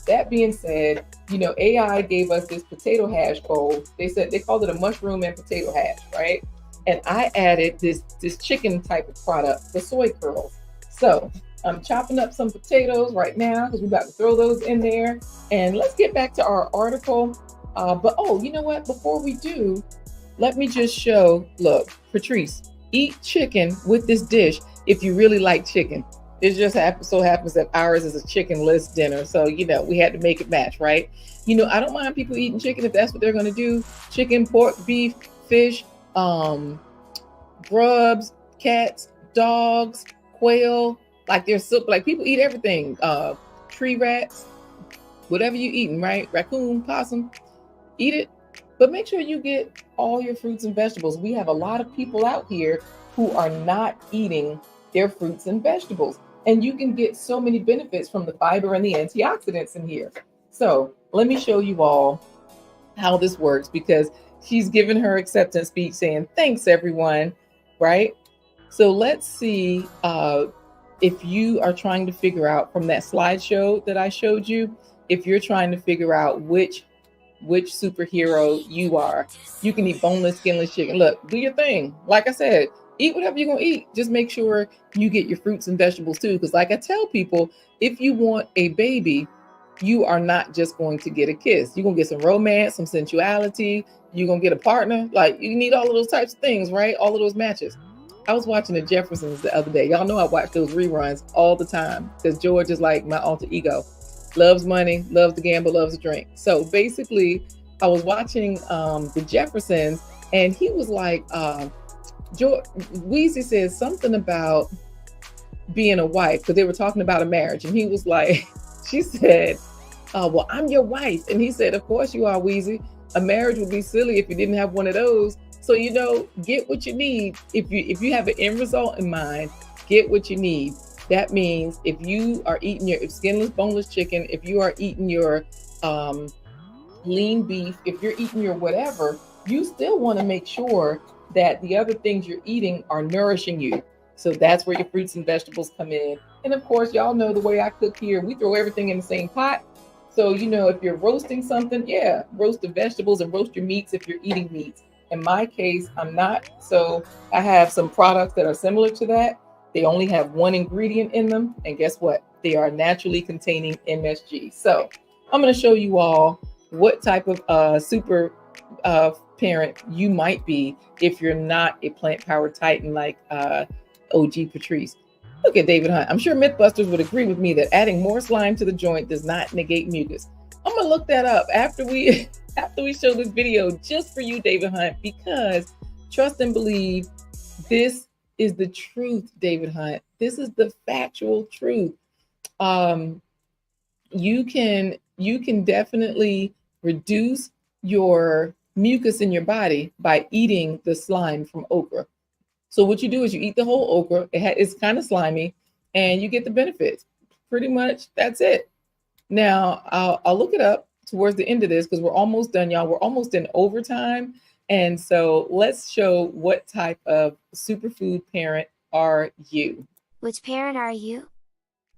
that being said, you know, AI gave us this potato hash bowl. They said they called it a mushroom and potato hash, right? And I added this chicken type of product, the soy curls. So I'm chopping up some potatoes right now because we're about to throw those in there. And let's get back to our article. But oh, you know what? Before we do, let me just show, look, Patrice, eat chicken with this dish if you really like chicken. It just so happens that ours is a chickenless dinner. So, you know, we had to make it match, right? You know, I don't mind people eating chicken if that's what they're going to do. Chicken, pork, beef, fish, grubs, cats, dogs, quail. Like there's so, like people eat everything. Tree rats, whatever you eating, right? Raccoon, possum, eat it. But make sure you get all your fruits and vegetables. We have a lot of people out here who are not eating their fruits and vegetables. And you can get so many benefits from the fiber and the antioxidants in here. So let me show you all how this works, because she's given her acceptance speech saying, thanks, everyone, right? So let's see if you are trying to figure out from that slideshow that I showed you, if you're trying to figure out which superhero you are. You can eat boneless, skinless chicken. Look, do your thing. Like I said, eat whatever you're going to eat. Just make sure you get your fruits and vegetables too. Because like I tell people, if you want a baby, you are not just going to get a kiss. You're going to get some romance, some sensuality. You're going to get a partner. Like you need all of those types of things, right? All of those matches. I was watching the Jeffersons the other day. Y'all know I watch those reruns all the time because George is like my alter ego. Loves money, loves to gamble, loves to drink. So basically, I was watching the Jeffersons, and he was like, Weezy says something about being a wife, because they were talking about a marriage. And he was like, she said, well, I'm your wife. And he said, of course you are, Weezy. A marriage would be silly if you didn't have one of those. So, you know, get what you need. If you have an end result in mind, get what you need. That means if you are eating your skinless, boneless chicken, if you are eating your lean beef, if you're eating your whatever, you still want to make sure that the other things you're eating are nourishing you. So that's where your fruits and vegetables come in. And of course, y'all know the way I cook here, we throw everything in the same pot. So, you know, if you're roasting something, yeah, roast the vegetables and roast your meats if you're eating meats. In my case, I'm not. So I have some products that are similar to that. They only have one ingredient in them. And guess what? They are naturally containing MSG. So I'm going to show you all what type of super parent you might be if you're not a plant-powered titan like OG Patrice. Look at David Hunt. I'm sure Mythbusters would agree with me that adding more slime to the joint does not negate mucus. I'm gonna look that up after we after we show this video just for you, David Hunt, because trust and believe this is the truth, David Hunt. This is the factual truth. Um, you can definitely reduce your mucus in your body by eating the slime from okra. So what you do is you eat the whole okra. It's kind of slimy, and you get the benefits. Pretty much, that's it. Now I'll look it up towards the end of this because we're almost done, y'all. We're almost in overtime, and so let's show what type of superfood parent are you. Which parent are you?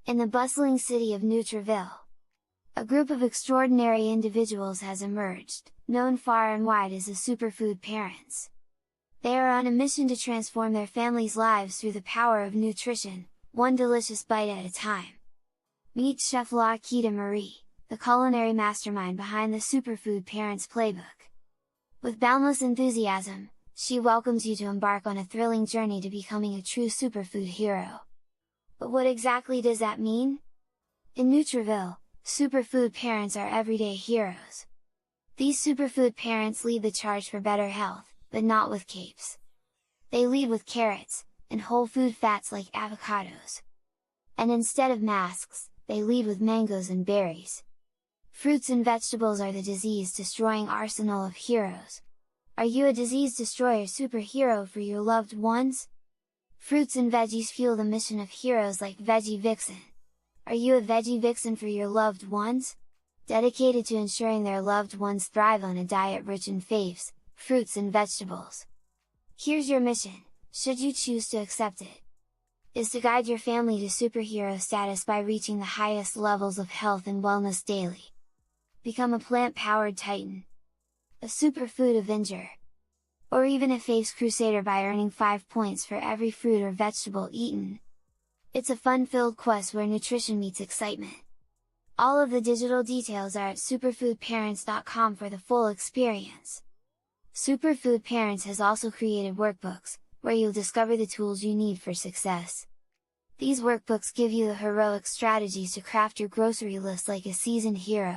In the bustling city of Nutriville, a group of extraordinary individuals has emerged, known far and wide as the superfood parents. They are on a mission to transform their families' lives through the power of nutrition, one delicious bite at a time. Meet Chef LaQuita Marie, the culinary mastermind behind the Superfood Parents Playbook. With boundless enthusiasm, she welcomes you to embark on a thrilling journey to becoming a true superfood hero. But what exactly does that mean? In Nutriville, superfood parents are everyday heroes. These superfood parents lead the charge for better health, but not with capes. They lead with carrots, and whole food fats like avocados. And instead of masks, they lead with mangoes and berries. Fruits and vegetables are the disease-destroying arsenal of heroes. Are you a disease-destroyer superhero for your loved ones? Fruits and veggies fuel the mission of heroes like Veggie Vixen. Are you a Veggie Vixen for your loved ones? Dedicated to ensuring their loved ones thrive on a diet rich in faves, fruits and vegetables. Here's your mission, should you choose to accept it, is to guide your family to superhero status by reaching the highest levels of health and wellness daily. Become a plant-powered titan, a superfood avenger, or even a faves crusader by earning 5 points for every fruit or vegetable eaten. It's a fun-filled quest where nutrition meets excitement. All of the digital details are at superfoodparents.com for the full experience. Superfood Parents has also created workbooks, where you'll discover the tools you need for success. These workbooks give you the heroic strategies to craft your grocery list like a seasoned hero.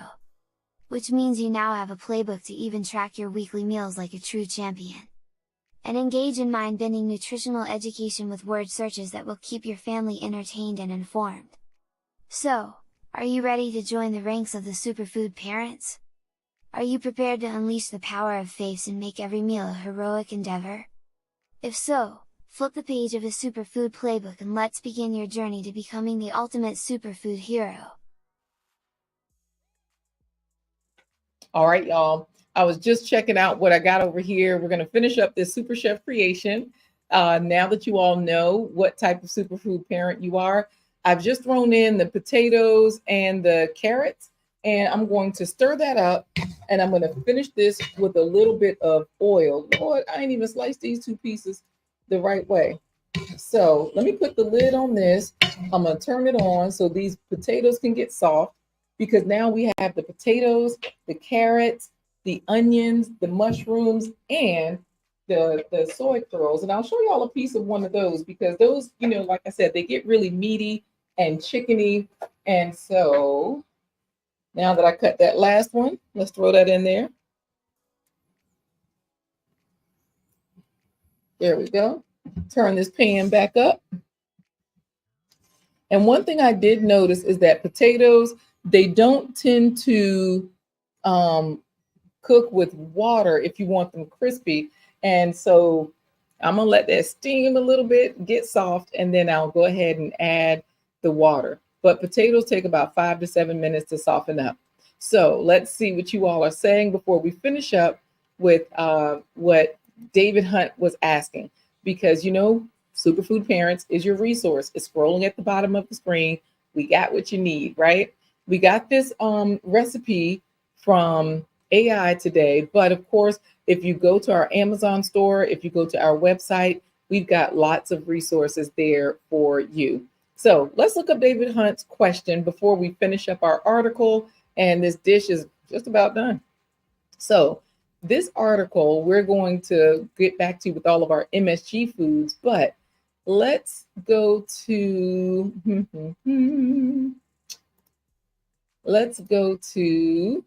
Which means you now have a playbook to even track your weekly meals like a true champion. And engage in mind-bending nutritional education with word searches that will keep your family entertained and informed. So, are you ready to join the ranks of the superfood parents? Are you prepared to unleash the power of faves and make every meal a heroic endeavor? If so, flip the page of a superfood playbook and let's begin your journey to becoming the ultimate superfood hero. All right, y'all. I was just checking out what I got over here. We're going to finish up this Super Chef creation. Now that you all know what type of superfood parent you are, I've just thrown in the potatoes and the carrots, and I'm going to stir that up, and I'm going to finish this with a little bit of oil. Lord, I ain't even sliced these two pieces the right way. So let me put the lid on this. I'm going to turn it on so these potatoes can get soft, because now we have the potatoes, the carrots, the onions, the mushrooms, and the soy curls. And I'll show y'all a piece of one of those, because those, like I said, they get really meaty and chickeny. And so now that I cut that last one, let's throw that in there. There we go. Turn this pan back up. And one thing I did notice is that potatoes, they don't tend to cook with water if you want them crispy. And so I'm gonna let that steam a little bit, get soft, and then I'll go ahead and add the water. But potatoes take about 5 to 7 minutes to soften up. So let's see what you all are saying before we finish up with what David Hunt was asking. Because Superfood Parents is your resource. It's scrolling at the bottom of the screen. We got what you need, right? We got this recipe from AI today, but of course, if you go to our Amazon store, if you go to our website, we've got lots of resources there for you. So let's look up David Hunt's question before we finish up our article, and this dish is just about done. So this article, we're going to get back to with all of our MSG foods, but let's go to, let's go to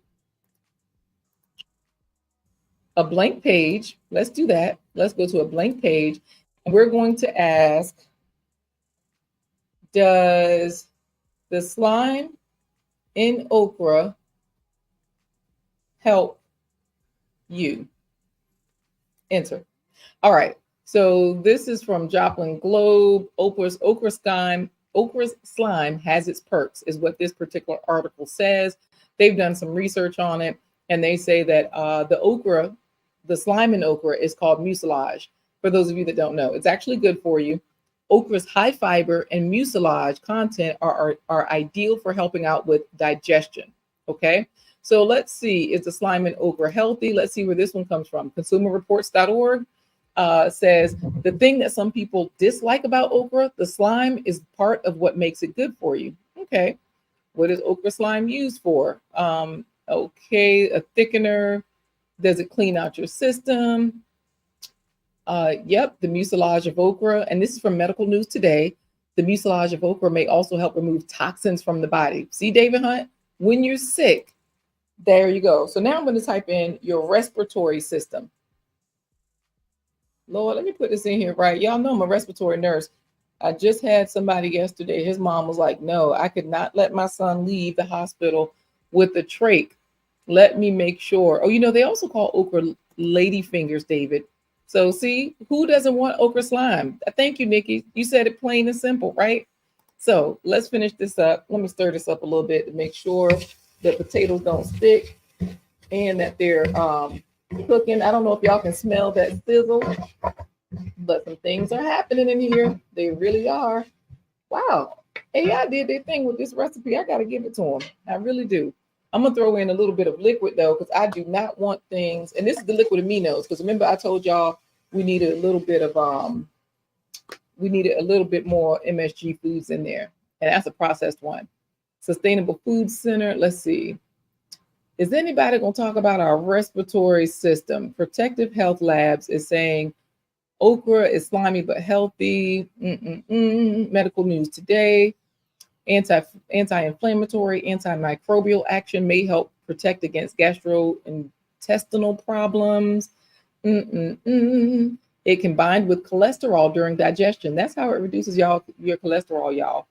a blank page. Let's do that. Let's go to a blank page. And we're going to ask, does the slime in okra help you? Enter. All right. So this is from Joplin Globe. Okra's slime has its perks, is what this particular article says. They've done some research on it, and they say that the slime in okra is called mucilage. For those of you that don't know, it's actually good for you. Okra's high fiber and mucilage content are ideal for helping out with digestion. Okay. So let's see, is the slime in okra healthy? Let's see where this one comes from. Consumerreports.org says the thing that some people dislike about okra, the slime is part of what makes it good for you. Okay, what is okra slime used for? Okay, a thickener. Does it clean out your system? Yep, the mucilage of okra, and this is from Medical News Today. The mucilage of okra may also help remove toxins from the body. See, David Hunt, when you're sick, there you go. So now I'm going to type in your respiratory system. Lord, let me put this in here, right? Y'all know I'm a respiratory nurse. I just had somebody yesterday. His mom was like, no, I could not let my son leave the hospital with a trach. Let me make sure. Oh, you know, they also call okra lady fingers, David. So see, who doesn't want okra slime? Thank you, Nikki. You said it plain and simple, right? So let's finish this up. Let me stir this up a little bit to make sure that potatoes don't stick and that they're cooking. I don't know if y'all can smell that sizzle, but some things are happening in here. They really are. Wow. AI did their thing with this recipe. I got to give it to them. I really do. I'm going to throw in a little bit of liquid, though, because I do not want things. And this is the liquid aminos, because remember I told y'all we needed a little bit of, we needed a little bit more MSG foods in there. And that's a processed one. Sustainable Food Center. Let's see. Is anybody going to talk about our respiratory system? Protective Health Labs is saying okra is slimy but healthy. Medical News Today. Anti-inflammatory, antimicrobial action may help protect against gastrointestinal problems. It can bind with cholesterol during digestion. That's how it reduces your cholesterol, y'all.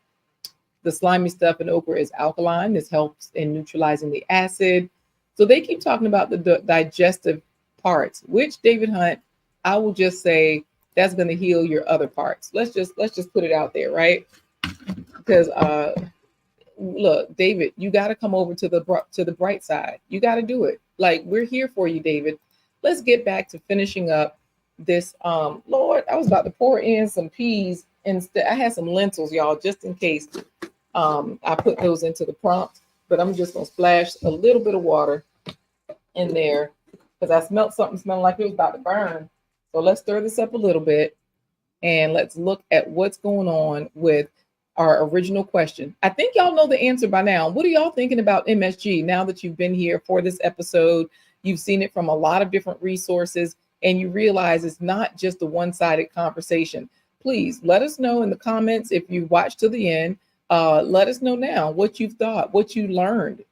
The slimy stuff in okra is alkaline. This helps in neutralizing the acid. So they keep talking about the digestive parts, which David Hunt, I will just say that's going to heal your other parts. Let's just put it out there, right? Because look, David, you got to come over to the bright side. You got to do it. Like, we're here for you, David. Let's get back to finishing up this. Lord, I was about to pour in some peas, and I had some lentils, y'all, just in case. I put those into the prompt, but I'm just gonna splash a little bit of water in there because I smelled something smelling like it was about to burn. So let's stir this up a little bit and let's look at what's going on with our original question. I think y'all know the answer by now. What are y'all thinking about MSG now that you've been here for this episode? You've seen it from a lot of different resources and you realize it's not just a one-sided conversation. Please let us know in the comments if you watched to the end. Let us know now what you've thought, what you learned,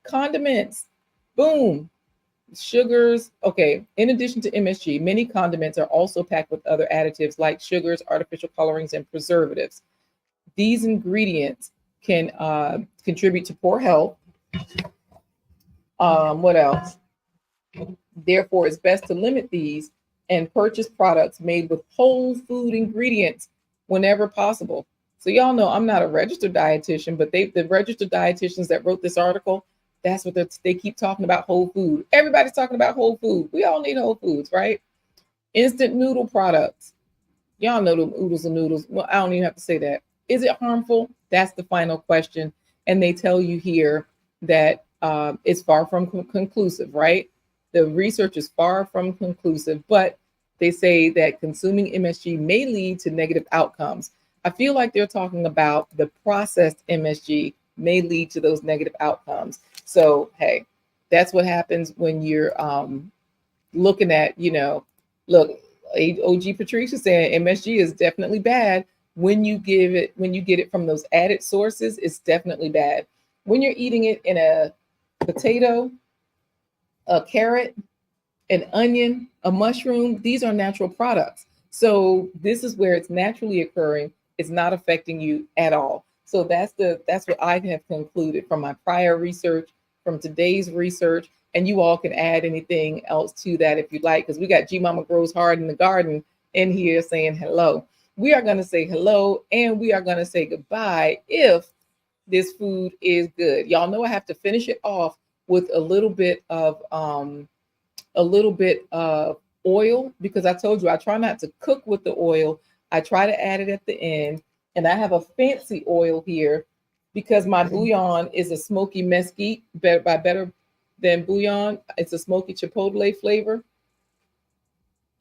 condiments, boom, sugars. Okay. In addition to MSG, many condiments are also packed with other additives like sugars, artificial colorings, and preservatives. These ingredients can contribute to poor health. What else? Therefore, it's best to limit these and purchase products made with whole food ingredients whenever possible. So y'all know I'm not a registered dietitian, but the registered dietitians that wrote this article, that's what they keep talking about, whole food. Everybody's talking about whole food. We all need whole foods, right? Instant noodle products. Y'all know the oodles and noodles. Well, I don't even have to say that. Is it harmful? That's the final question. And they tell you here that it's far from conclusive, right? The research is far from conclusive, but they say that consuming MSG may lead to negative outcomes. I feel like they're talking about the processed MSG may lead to those negative outcomes. So, hey, that's what happens when you're looking at, look, OG Patricia saying MSG is definitely bad when you get it from those added sources. It's definitely bad. When you're eating it in a potato, a carrot, an onion, a mushroom, these are natural products. So this is where it's naturally occurring. It's not affecting you at all. So that's what I have concluded from my prior research, from today's research, and you all can add anything else to that if you'd like, because we got G Mama Grows Hard in the Garden in here saying hello. We are going to say hello and we are going to say goodbye if this food is good. Y'all know I have to finish it off with a little bit of oil, because I told you I try not to cook with the oil. I try to add it at the end. And I have a fancy oil here because my bouillon is a smoky mesquite, better than bouillon. It's a smoky chipotle flavor.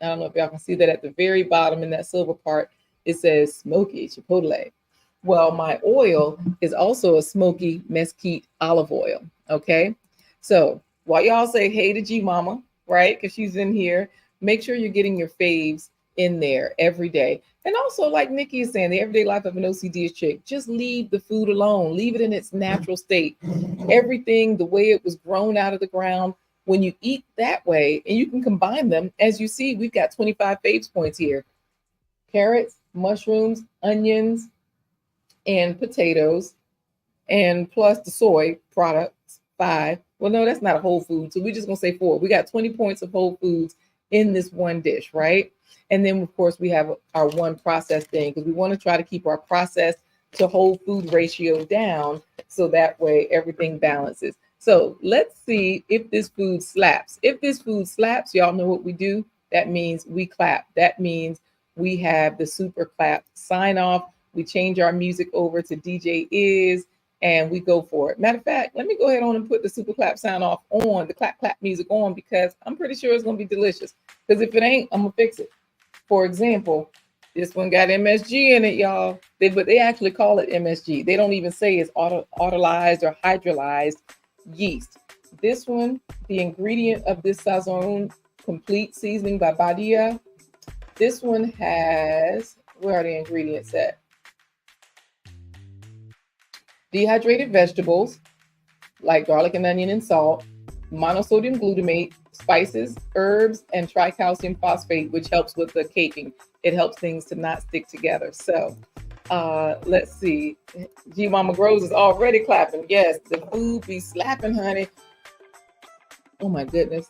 I don't know if y'all can see that at the very bottom in that silver part. It says smoky chipotle. Well, my oil is also a smoky mesquite olive oil. Okay. So while y'all say hey to G Mama, right? Because she's in here, make sure you're getting your faves in there every day. And also, like Nikki is saying, the everyday life of an OCD chick, just leave the food alone. Leave it in its natural state. Everything the way it was grown out of the ground. When you eat that way, and you can combine them, as you see, we've got 25 faves points here. Carrots, mushrooms, onions, and potatoes, and plus the soy products, 5. Well, no, that's not a whole food. So we're just going to say 4. We got 20 points of whole foods in this one dish, right? And then, of course, we have our one processed thing because we want to try to keep our processed to whole food ratio down so that way everything balances. So let's see if this food slaps. If this food slaps, y'all know what we do. That means we clap. That means we have the super clap sign off. We change our music over to DJ Is, and we go for it. Matter of fact, let me go ahead on and put the super clap sign off on, the clap clap music on, because I'm pretty sure it's going to be delicious. Because if it ain't, I'm going to fix it. For example, this one got MSG in it, y'all. But they actually call it MSG. They don't even say it's autolyzed or hydrolyzed yeast. This one, the ingredient of this Sazon Complete Seasoning by Badia, this one has, where are the ingredients at? Dehydrated vegetables, like garlic and onion and salt, monosodium glutamate, spices, herbs, and tricalcium phosphate, which helps with the caking. It helps things to not stick together. So let's see. G Mama Grows is already clapping. Yes, the food be slapping, honey. Oh my goodness.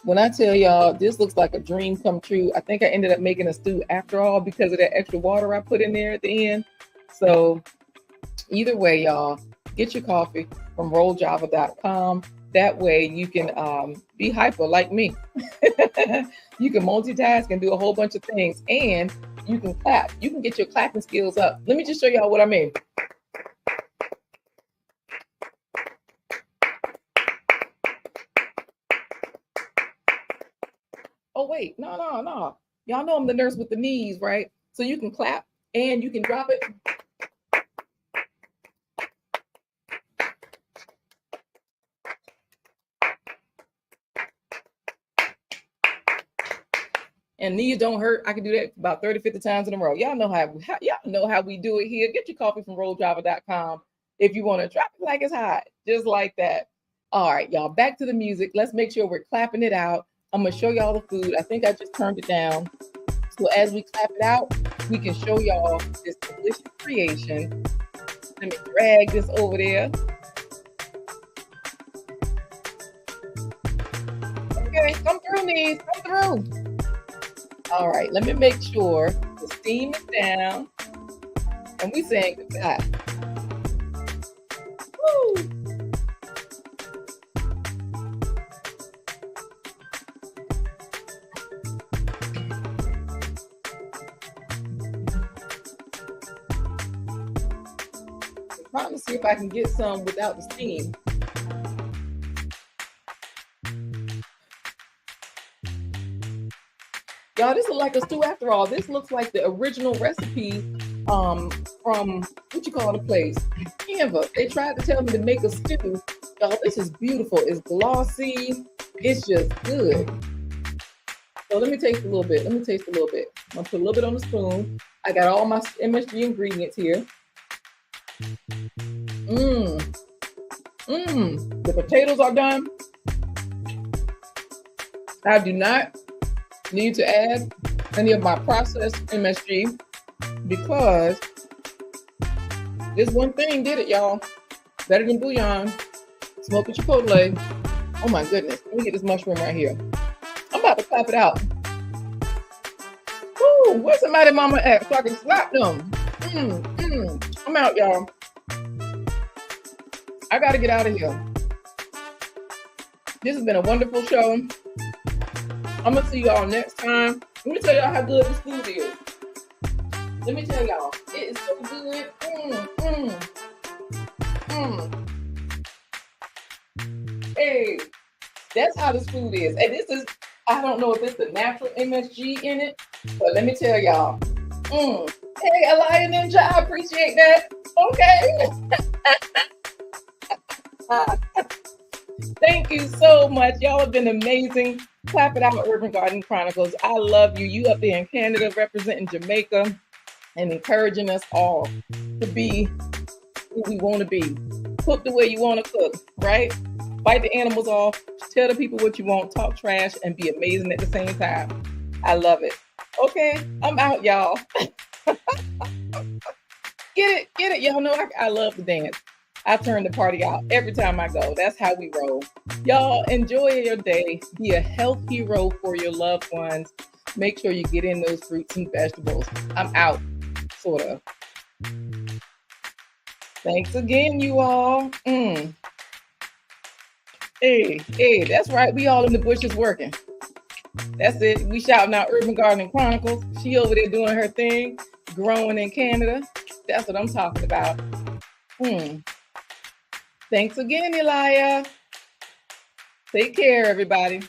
When I tell y'all, this looks like a dream come true. I think I ended up making a stew after all because of that extra water I put in there at the end. So either way, y'all, get your coffee from rolljava.com. That way you can be hyper like me. You can multitask and do a whole bunch of things, and you can clap. You can get your clapping skills up. Let me just show y'all what I mean. Oh, wait, no. Y'all know I'm the nurse with the knees, right? So you can clap and you can drop it. And knees don't hurt. I can do that about 30, 50 times in a row. Y'all know how we do it here. Get your coffee from rolljava.com if you want to drop it like it's hot, just like that. All right, y'all, back to the music. Let's make sure we're clapping it out. I'm going to show y'all the food. I think I just turned it down. So as we clap it out, we can show y'all this delicious creation. Let me drag this over there. Okay, come through, knees. Come through. All right, let me make sure the steam is down and we saying goodbye. Woo! I'm trying to see if I can get some without the steam. Y'all, this looks like a stew after all. This looks like the original recipe from, what you call the place? Canva. They tried to tell me to make a stew. Y'all, this is beautiful. It's glossy. It's just good. So let me taste a little bit. I'm gonna put a little bit on the spoon. I got all my MSG ingredients here. The potatoes are done. I do not need to add any of my processed MSG because this one thing did it, y'all. Better than bouillon, smoked chipotle. Oh my goodness. Let me get this mushroom right here. I'm about to clap it out. Woo, where's somebody mama at so I can slap them? I'm out, y'all. I gotta get out of here. This has been a wonderful show. I'm gonna see y'all next time. Let me tell y'all how good this food is. Let me tell y'all, it is so good. Hey, that's how this food is. And this is, I don't know if it's the natural MSG in it, but let me tell y'all. Hey, Elia Ninja, I appreciate that. Okay. Thank you so much. Y'all have been amazing. Clap it out, Urban Garden Chronicles. I love you. You up there in Canada representing Jamaica and encouraging us all to be who we want to be. Cook the way you want to cook, right? Fight the animals off. Tell the people what you want. Talk trash and be amazing at the same time. I love it. Okay, I'm out, y'all. Get it. Y'all know I love to dance. I turn the party out every time I go. That's how we roll. Y'all enjoy your day. Be a health hero for your loved ones. Make sure you get in those fruits and vegetables. I'm out, sort of. Thanks again, you all. Hey, that's right. We all in the bushes working. That's it. We shouting out Urban Gardening Chronicles. She over there doing her thing, growing in Canada. That's what I'm talking about. Thanks again, Elia. Take care, everybody.